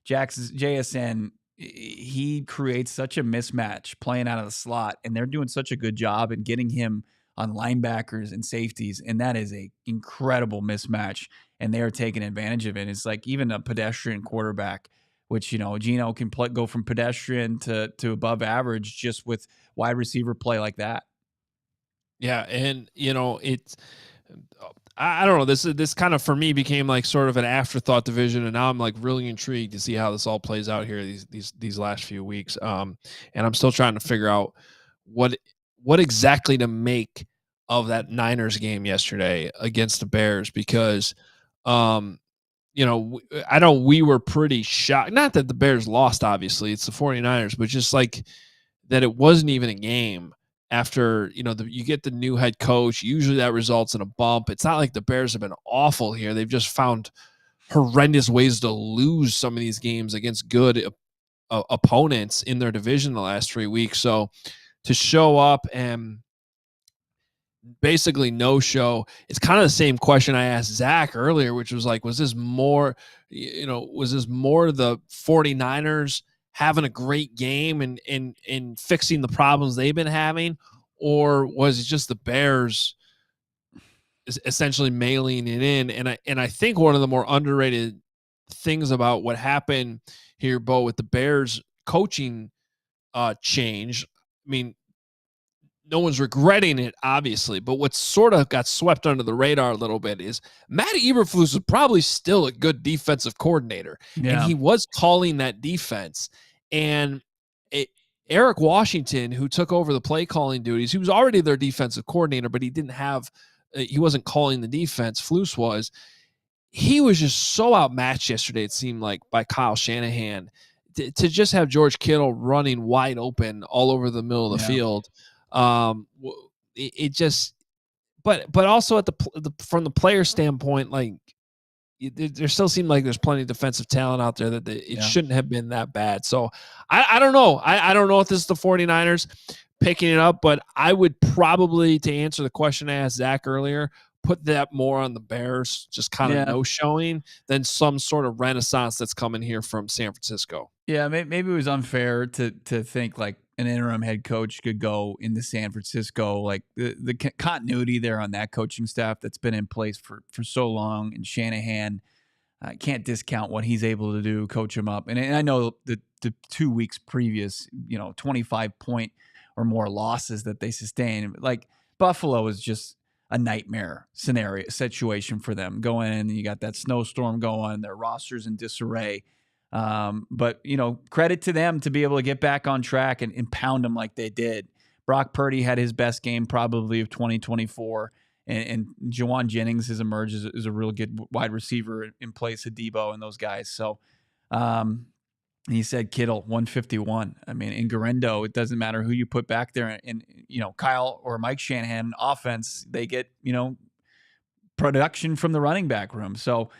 JSN, he creates such a mismatch playing out of the slot, and they're doing such a good job in getting him on linebackers and safeties, and that is a incredible mismatch, and they are taking advantage of it. It's like even a pedestrian quarterback, which Geno can go from pedestrian to above average just with wide receiver play like that. Yeah, and it's I don't know. This kind of for me became like sort of an afterthought division, and now I'm like really intrigued to see how this all plays out here these last few weeks. And I'm still trying to figure out what exactly to make of that Niners game yesterday against the Bears because, I know we were pretty shocked. Not that the Bears lost, obviously, it's the 49ers, but just like that it wasn't even a game. After, you get the new head coach, usually that results in a bump. It's not like the Bears have been awful here. They've just found horrendous ways to lose some of these games against good opponents in their division the last 3 weeks. So to show up and basically no show, it's kind of the same question I asked Zach earlier, which was like, was this more the 49ers having a great game and fixing the problems they've been having, or was it just the Bears essentially mailing it in? And I think one of the more underrated things about what happened here, Bo, with the Bears coaching change, I mean, no one's regretting it, obviously, but what sort of got swept under the radar a little bit is Matt Eberflus is probably still a good defensive coordinator, and he was calling that defense. And Eric Washington, who took over the play calling duties, he was already their defensive coordinator, but he wasn't calling the defense. Flus was. He was just so outmatched yesterday, it seemed like, by Kyle Shanahan to just have George Kittle running wide open all over the middle of the field. It just, but also from the player standpoint, like there still seemed like there's plenty of defensive talent out there that it shouldn't have been that bad. So I don't know. I don't know if this is the 49ers picking it up, but I would probably, to answer the question I asked Zach earlier, put that more on the Bears, just kind of no showing, than some sort of renaissance that's coming here from San Francisco. Yeah, maybe it was unfair to think like an interim head coach could go into San Francisco. Like the continuity there on that coaching staff that's been in place for so long, and Shanahan can't discount what he's able to do, coach him up. And I know the 2 weeks previous, 25-point or more losses that they sustained. Like Buffalo is just a nightmare situation for them. Going in, you got that snowstorm going, their roster's in disarray. But, credit to them to be able to get back on track and pound them like they did. Brock Purdy had his best game probably of 2024. And Jawan Jennings has emerged as a real good wide receiver in place of Debo and those guys. So he said Kittle, 151. I mean, in Garendo, it doesn't matter who you put back there. And Kyle or Mike Shanahan offense, they get, production from the running back room. So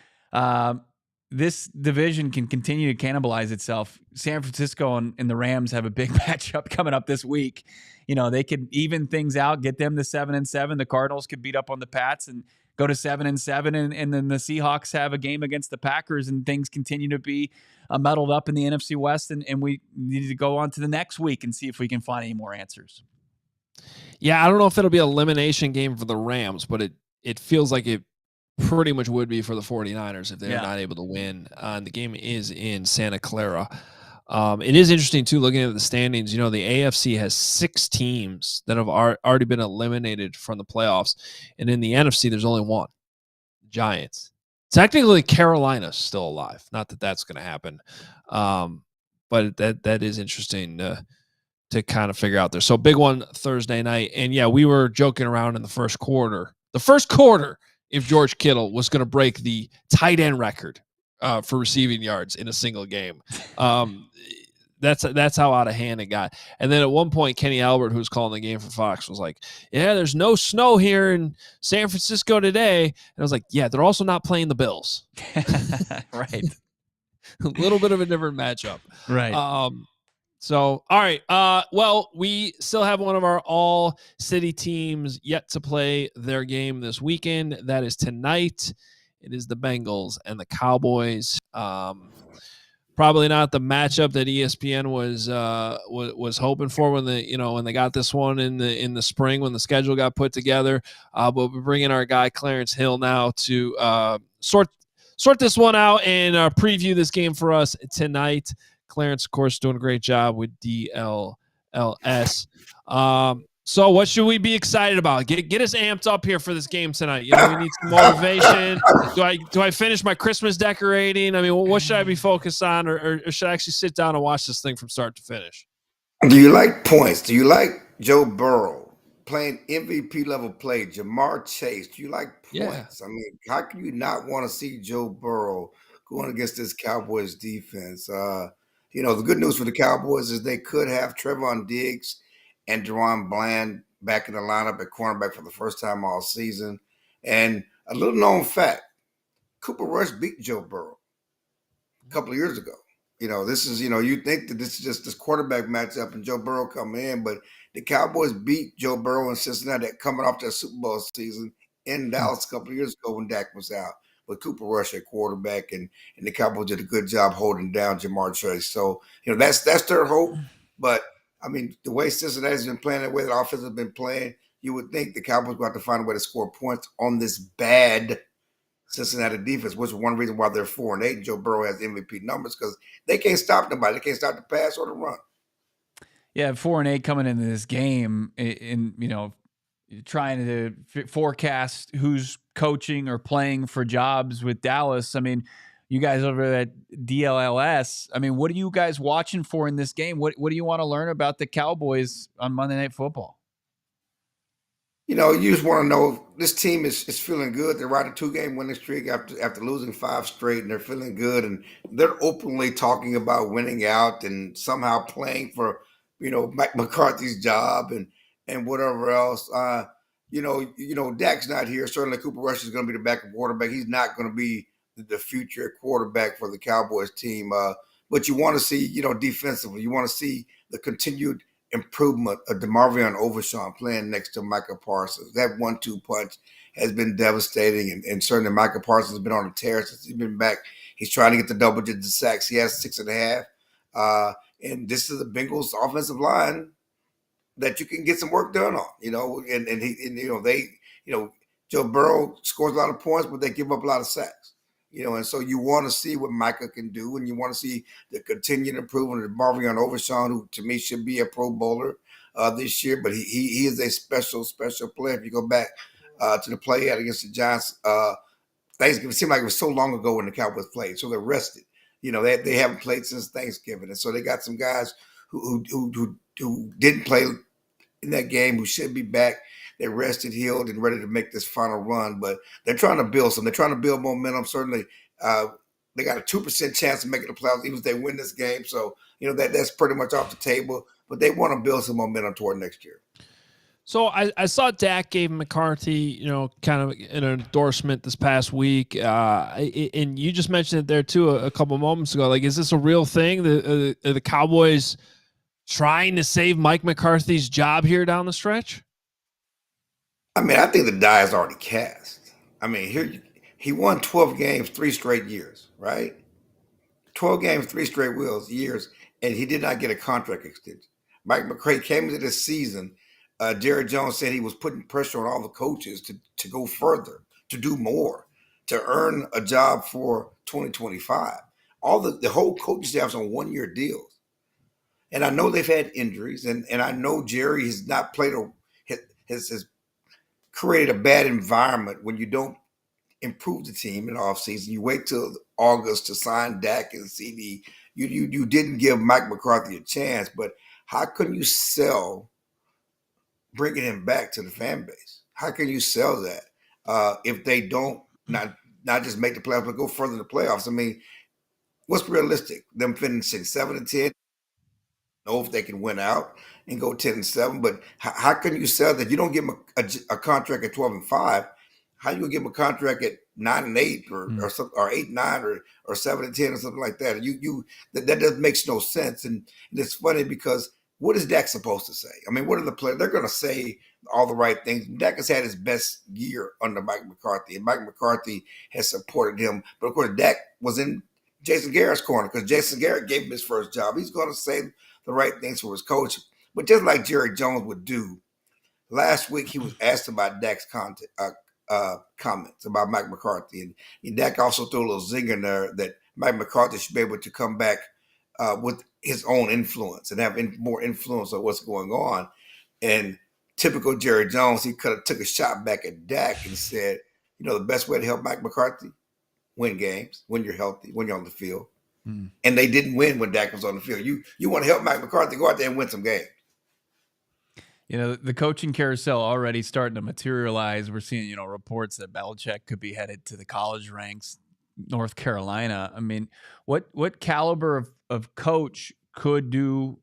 this division can continue to cannibalize itself. San Francisco and the Rams have a big matchup coming up this week. They could even things out, get them to 7-7. The Cardinals could beat up on the Pats and go to 7-7. And then the Seahawks have a game against the Packers, and things continue to be muddled up in the NFC West. And we need to go on to the next week and see if we can find any more answers. Yeah, I don't know if it'll be an elimination game for the Rams, but it feels like it pretty much would be for the 49ers if they're not able to win. The game is in Santa Clara. It is interesting, too, looking at the standings. The AFC has 6 teams that have already been eliminated from the playoffs. And in the NFC, there's only one, Giants. Technically, Carolina's still alive. Not that that's going to happen. But that is interesting to kind of figure out there. So big one Thursday night. And, yeah, we were joking around in the first quarter. The first quarter, if George Kittle was going to break the tight end record for receiving yards in a single game. That's how out of hand it got. And then at one point, Kenny Albert, who was calling the game for Fox, was like, yeah, there's no snow here in San Francisco today. And I was like, yeah, they're also not playing the Bills. Right. A little bit of a different matchup. Right. So, all right. Well, we still have one of our all-city teams yet to play their game this weekend. That is tonight. It is the Bengals and the Cowboys. Probably not the matchup that ESPN was hoping for when they got this one in the spring when the schedule got put together. But we're bringing our guy Clarence Hill now to sort this one out and preview this game for us tonight. Clarence, of course, doing a great job with DLLS. So what should we be excited about? Get us amped up here for this game tonight. We need some motivation. Do I finish my Christmas decorating? I mean, what should I be focused on, or should I actually sit down and watch this thing from start to finish? Do you like points? Do you like Joe Burrow playing MVP level play? Jamar Chase? Do you like points? Yeah. I mean, how can you not want to see Joe Burrow going against this Cowboys defense? The good news for the Cowboys is they could have Trevon Diggs and Deron Bland back in the lineup at cornerback for the first time all season. And a little known fact, Cooper Rush beat Joe Burrow a couple of years ago. This is, you think that this is just this quarterback matchup and Joe Burrow coming in, but the Cowboys beat Joe Burrow in Cincinnati coming off their Super Bowl season in Dallas a couple of years ago when Dak was out. With Cooper Rush at quarterback, and the Cowboys did a good job holding down Jamar Chase. So, that's their hope. But, I mean, the way Cincinnati's been playing, the way the offense has been playing, you would think the Cowboys would have to find a way to score points on this bad Cincinnati defense, which is one reason why they're 4-8 and Joe Burrow has MVP numbers, because they can't stop nobody. They can't stop the pass or the run. Yeah, 4-8 coming into this game, trying to forecast who's coaching or playing for jobs with Dallas. I mean, you guys over at DLLS, I mean, what are you guys watching for in this game? What do you want to learn about the Cowboys on Monday Night Football? You just want to know this team is feeling good. They're riding a 2-game winning streak after losing 5 straight, and they're feeling good. And they're openly talking about winning out and somehow playing for, Mike McCarthy's job and whatever else. Dak's not here. Certainly Cooper Rush is going to be the backup quarterback. He's not going to be the future quarterback for the Cowboys team. But you want to see, defensively, you want to see the continued improvement of DeMarvion Overshawn playing next to Micah Parsons. That 1-2 punch has been devastating, and certainly Micah Parsons has been on a tear since he's been back. He's trying to get the double-digit sacks. He has 6.5. And this is the Bengals offensive line that you can get some work done on, Joe Burrow scores a lot of points, but they give up a lot of sacks. And so you want to see what Micah can do, and you want to see the continued improvement of Marvion Overshawn, who to me should be a Pro Bowler this year, but he is a special player. If you go back to the play against the Giants, Thanksgiving, it seemed like it was so long ago when the Cowboys played, so they're rested. They haven't played since Thanksgiving, and so they got some guys who didn't play in that game who should be back. They're rested, healed, and ready to make this final run. But they're trying to build some. They're trying to build momentum. Certainly, they got a 2% chance of making the playoffs, even if they win this game. So that's pretty much off the table. But they want to build some momentum toward next year. So I saw Dak gave McCarthy, kind of an endorsement this past week, and you just mentioned it there too a couple moments ago. Like, is this a real thing? The Cowboys trying to save Mike McCarthy's job here down the stretch? I mean, I think the die is already cast. I mean, he won 12 games 3 straight years, right? 12 games 3 straight years, and he did not get a contract extension. Mike McCarthy came into this season. Jerry Jones said he was putting pressure on all the coaches to go further, to do more, to earn a job for 2025. All the whole coaching staff's on 1-year deals. And I know they've had injuries, and I know Jerry has not played has created a bad environment when you don't improve the team in the offseason. You wait till August to sign Dak and CD. You didn't give Mike McCarthy a chance, but how can you sell bringing him back to the fan base? How can you sell that if they don't not just make the playoffs, but go further in the playoffs? I mean, what's realistic? Them finishing 7-10, know if they can win out and go 10-7. But how can you sell that? You don't give them a contract at 12-5. How you gonna give them a contract at 9-8 or something, or 8-9 or 7-10 or something like that? That doesn't makes no sense. And it's funny because what is Dak supposed to say? I mean, what are the players? They're going to say all the right things. Dak has had his best year under Mike McCarthy, and Mike McCarthy has supported him. But of course, Dak was in Jason Garrett's corner because Jason Garrett gave him his first job. He's going to say the right things for his coach. But just like Jerry Jones would do, last week he was asked about Dak's comments about Mike McCarthy. And Dak also threw a little zinger in there that Mike McCarthy should be able to come back with his own influence and have more influence on what's going on. And typical Jerry Jones, he could have took a shot back at Dak and said, the best way to help Mike McCarthy, win games, when you're healthy, when you're on the field. And they didn't win when Dak was on the field. You want to help Mike McCarthy, go out there and win some games. The coaching carousel already starting to materialize. We're seeing, reports that Belichick could be headed to the college ranks, North Carolina. I mean, what caliber of coach could do,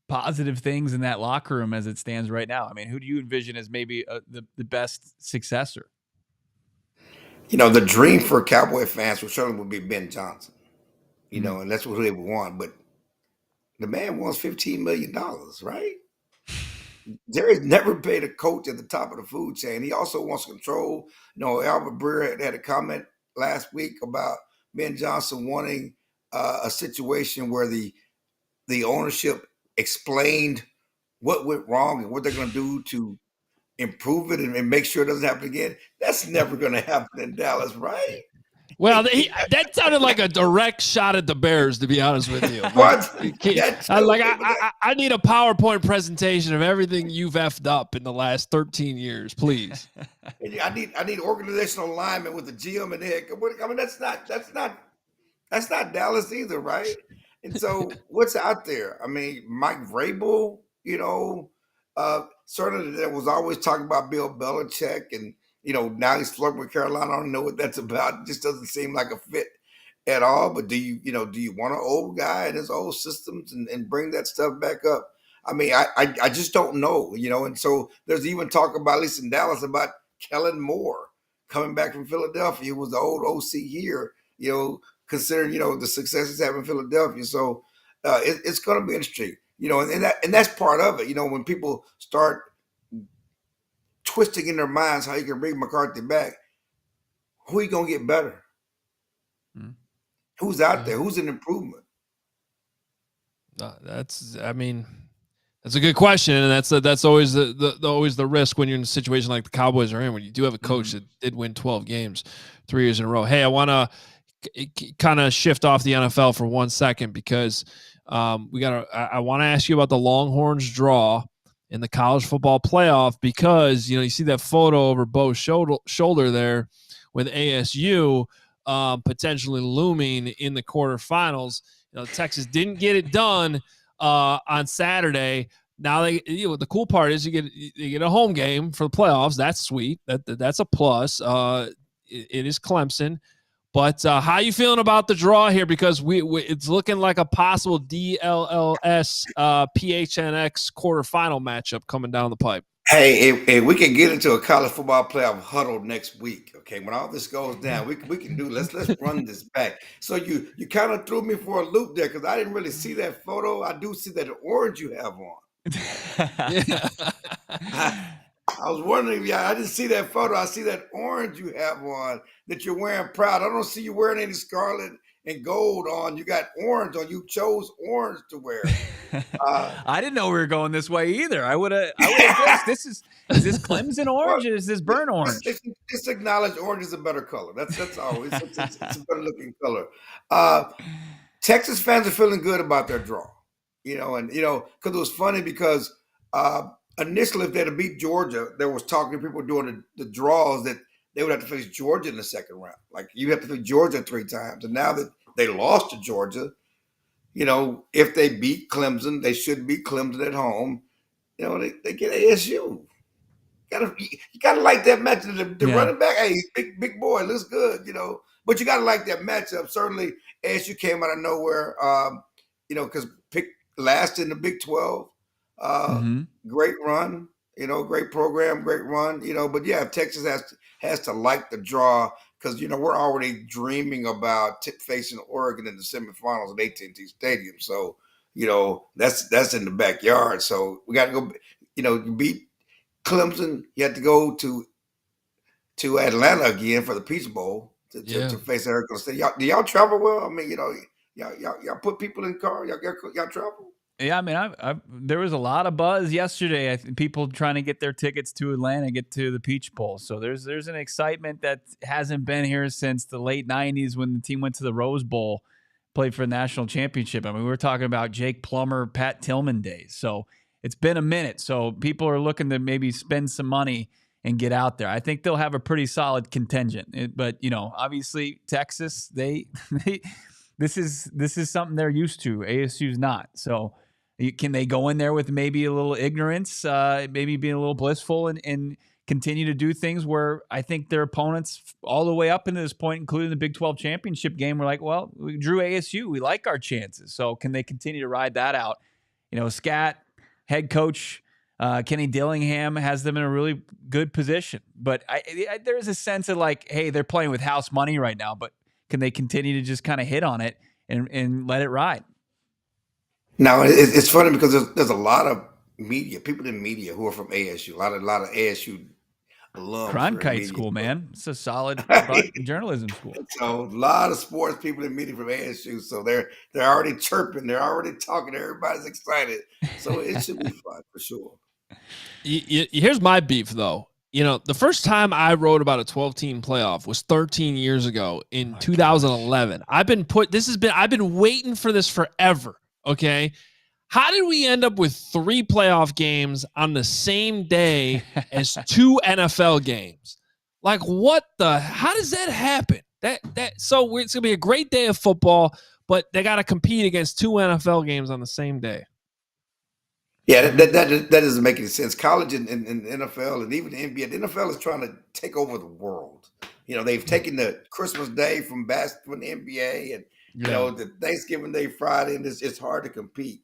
positive things in that locker room as it stands right now? I mean, who do you envision as maybe the best successor? The dream for Cowboy fans would be Ben Johnson, and that's what they would want. But the man wants $15 million, right? Jerry's never paid a coach at the top of the food chain. He also wants control. Albert Breer had a comment last week about Ben Johnson wanting a situation where the ownership explained what went wrong and what they're going to do to improve it and make sure it doesn't happen again. That's never going to happen in Dallas, right? Well, that sounded like a direct shot at the Bears, to be honest with you. What? I need a PowerPoint presentation of everything you've effed up in the last 13 years, please. I need organizational alignment with the GM and the head. I mean, that's not Dallas either, right? And so what's out there? I mean, Mike Vrabel, certainly there was always talking about Bill Belichick, and now he's flirting with Carolina. I don't know what that's about. It just doesn't seem like a fit at all. But do you want an old guy in his old systems and bring that stuff back up? I mean, I just don't know, and so there's even talk about, at least in Dallas, about Kellen Moore coming back from Philadelphia. He was the old OC here, considering, the success he's having in Philadelphia. So it's going to be interesting, and that's part of it. When people start twisting in their minds how you can bring McCarthy back, who are you going to get better? Who's out there? Who's an improvement? That's a good question, and that's always the risk when you're in a situation like the Cowboys are in, when you do have a coach that did win 12 games 3 years in a row. Hey, I want to kind of shift off the NFL for 1 second because I want to ask you about the Longhorns draw in the college football playoff, because you see that photo over Bo's shoulder there with ASU. potentially looming in the quarterfinals. Texas didn't get it done on Saturday. Now the cool part is you get a home game for the playoffs. That's sweet. That's a plus. It is Clemson. But how you feeling about the draw here? Because it's looking like a possible DLLS PHNX quarterfinal matchup coming down the pipe. Hey, if we can get into a college football playoff huddle next week, okay? When all this goes down, we can do. Let's run this back. So you kind of threw me for a loop there because I didn't really see that photo. I do see that orange you have on. Yeah. I was wondering, I didn't see that photo. I see that orange you have on that you're wearing proud. I don't see you wearing any scarlet and gold on. You got orange on. You chose orange to wear. I didn't know we were going this way either. I would have guessed. Is this Clemson orange or is this burnt orange? Just acknowledge orange is a better color. That's all. It's a better looking color. Texas fans are feeling good about their draw, because it was funny because initially, if they'd have beat Georgia, there was talking to people doing the draws that they would have to face Georgia in the second round. Like you have to face Georgia 3 times, and now that they lost to Georgia, if they beat Clemson, they should beat Clemson at home. They get ASU. You gotta like that matchup. The running back, hey, big boy, looks good, But you gotta like that matchup. Certainly, ASU came out of nowhere, because picked last in the Big 12. Great run, great program, great run, But yeah, Texas has to like the draw because we're already dreaming about facing Oregon in the semifinals at AT&T Stadium. So that's in the backyard. So we got to go. You beat Clemson, you have to go to Atlanta again for the Peach Bowl to face Arizona State. Do y'all travel well? I mean, y'all put people in cars. Y'all travel. Yeah, I mean, there was a lot of buzz yesterday. People trying to get their tickets to Atlanta, get to the Peach Bowl. So there's an excitement that hasn't been here since the late '90s when the team went to the Rose Bowl, played for a national championship. I mean, we were talking about Jake Plummer, Pat Tillman days. So it's been a minute. So people are looking to maybe spend some money and get out there. I think they'll have a pretty solid contingent. But obviously Texas, this is something they're used to. ASU's not. So. Can they go in there with maybe a little ignorance, maybe being a little blissful and continue to do things where I think their opponents all the way up into this point, including the Big 12 championship game, were like, well, we drew ASU. We like our chances. So can they continue to ride that out? Scat, head coach, Kenny Dillingham has them in a really good position. But there's a sense of like, hey, they're playing with house money right now, but can they continue to just kind of hit on it and let it ride? Now it's funny because there's a lot of people in media who are from ASU. A lot of ASU alums. Cronkite school, man. It's a solid journalism school. So a lot of sports people in media from ASU. So they're already chirping. They're already talking. Everybody's excited. So it should be fun for sure. Here's my beef though. The first time I wrote about a 12-team playoff was 13 years ago in 2011. I've been waiting for this forever. Okay. How did we end up with 3 playoff games on the same day as 2 NFL games? Like how does that happen? So it's going to be a great day of football, but they got to compete against 2 NFL games on the same day. Yeah, that doesn't make any sense. College and NFL and even the NBA, the NFL is trying to take over the world. They've taken the Christmas Day from the NBA and the Thanksgiving Day Friday, and it's hard to compete.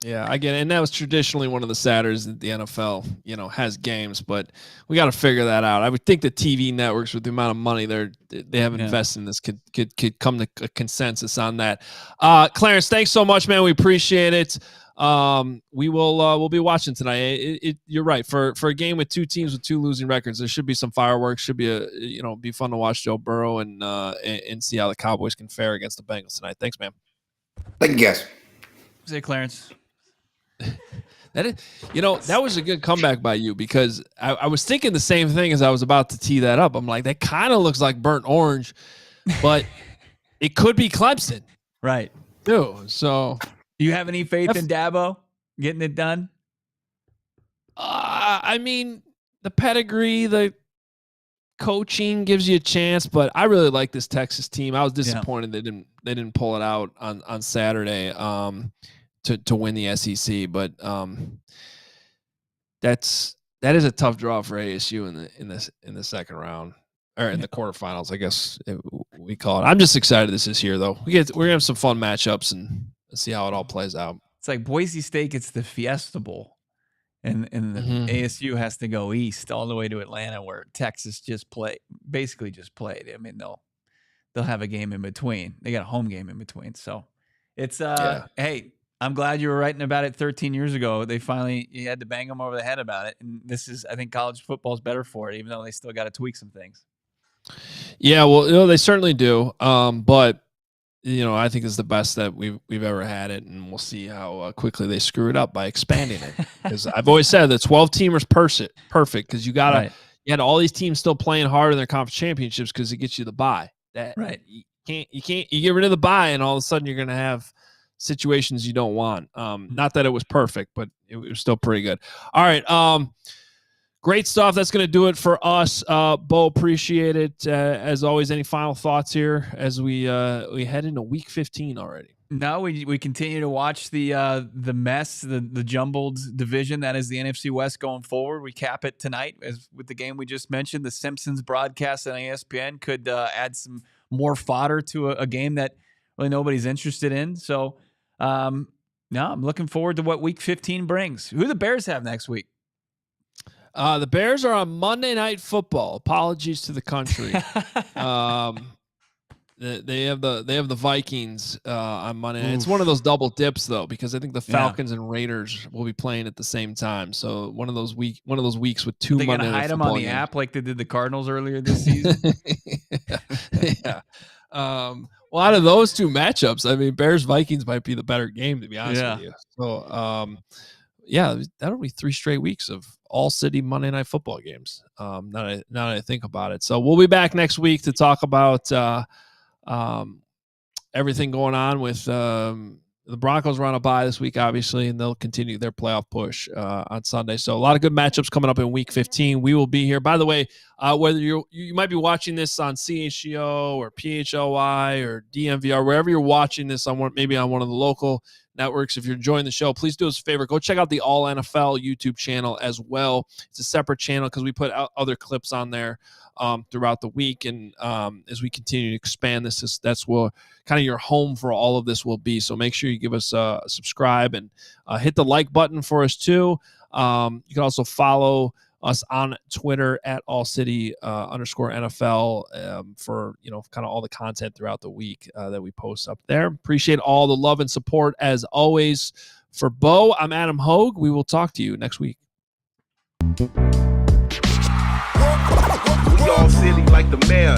Yeah, I get it. And that was traditionally one of the Saturdays that the NFL, has games, but we got to figure that out. I would think the TV networks, with the amount of money they have invested in this, could come to a consensus on that. Clarence, thanks so much, man. We appreciate it. We'll be watching tonight. You're right. For a game with 2 teams with 2 losing records, there should be some fireworks. Should be be fun to watch Joe Burrow and see how the Cowboys can fare against the Bengals tonight. Thanks, man. Thank you, guys. Say, Clarence. That was a good comeback by you because I was thinking the same thing as I was about to tee that up. I'm like, that kind of looks like burnt orange, but it could be Clemson, right? Too. So, do you have any faith in Dabo getting it done? I mean, the pedigree, the coaching gives you a chance, but I really like this Texas team. I was disappointed they didn't pull it out on Saturday to win the SEC, but that is a tough draw for ASU in the second round, or in the quarterfinals, I guess we call it. I'm just excited this is here, though. We're gonna have some fun matchups and see how it all plays out. It's like Boise State gets the Fiesta Bowl, and the ASU has to go east all the way to Atlanta, where Texas basically just played. I mean, they'll have a game in between. They got a home game in between. So it's hey, I'm glad you were writing about it 13 years ago. You had to bang them over the head about it. And I think college football is better for it, even though they still got to tweak some things. Yeah, well, they certainly do. But I think it's the best that we've ever had it, and we'll see how quickly they screw it up by expanding it. Because I've always said the 12-teamer's perfect because you had all these teams still playing hard in their conference championships because it gets you the bye. You get rid of the bye, and all of a sudden you're going to have situations you don't want. Not that it was perfect, but it was still pretty good. All right. Great stuff. That's going to do it for us. Bo, appreciate it. As always, any final thoughts here as we head into week 15 already? No, we continue to watch the mess, the jumbled division that is the NFC West going forward. We cap it tonight with the game we just mentioned. The Simpsons broadcast on ESPN could add some more fodder to a game that really nobody's interested in. So, I'm looking forward to what week 15 brings. Who do the Bears have next week? The Bears are on Monday Night Football. Apologies to the country. They have the Vikings on Monday. And it's one of those double dips though, because I think the Falcons and Raiders will be playing at the same time. So one of those weeks with two Monday Night Football. They gonna hide them on the app like they did the Cardinals earlier this season. Yeah. Well, out of those two matchups, I mean, Bears Vikings might be the better game, to be honest with you. So that'll be 3 straight weeks of all-city Monday Night Football games. Now that I think about it. So we'll be back next week to talk about everything going on with the Broncos are on a bye this week, obviously, and they'll continue their playoff push on Sunday. So a lot of good matchups coming up in Week 15. We will be here. By the way, whether you might be watching this on CHGO or PHLY or DMVR, wherever you're watching this on maybe on one of the local networks, if you're enjoying the show, please do us a favor. Go check out the All NFL YouTube channel as well. It's a separate channel because we put out other clips on there throughout the week. And as we continue to expand this, that's where kind of your home for all of this will be. So make sure you give us a subscribe and hit the like button for us too. You can also follow us on Twitter at ALLCITY_NFL for kind of all the content throughout the week that we post up there. Appreciate all the love and support as always. For Bo, I'm Adam Hogue. We will talk to you next week. We all silly like the mayor.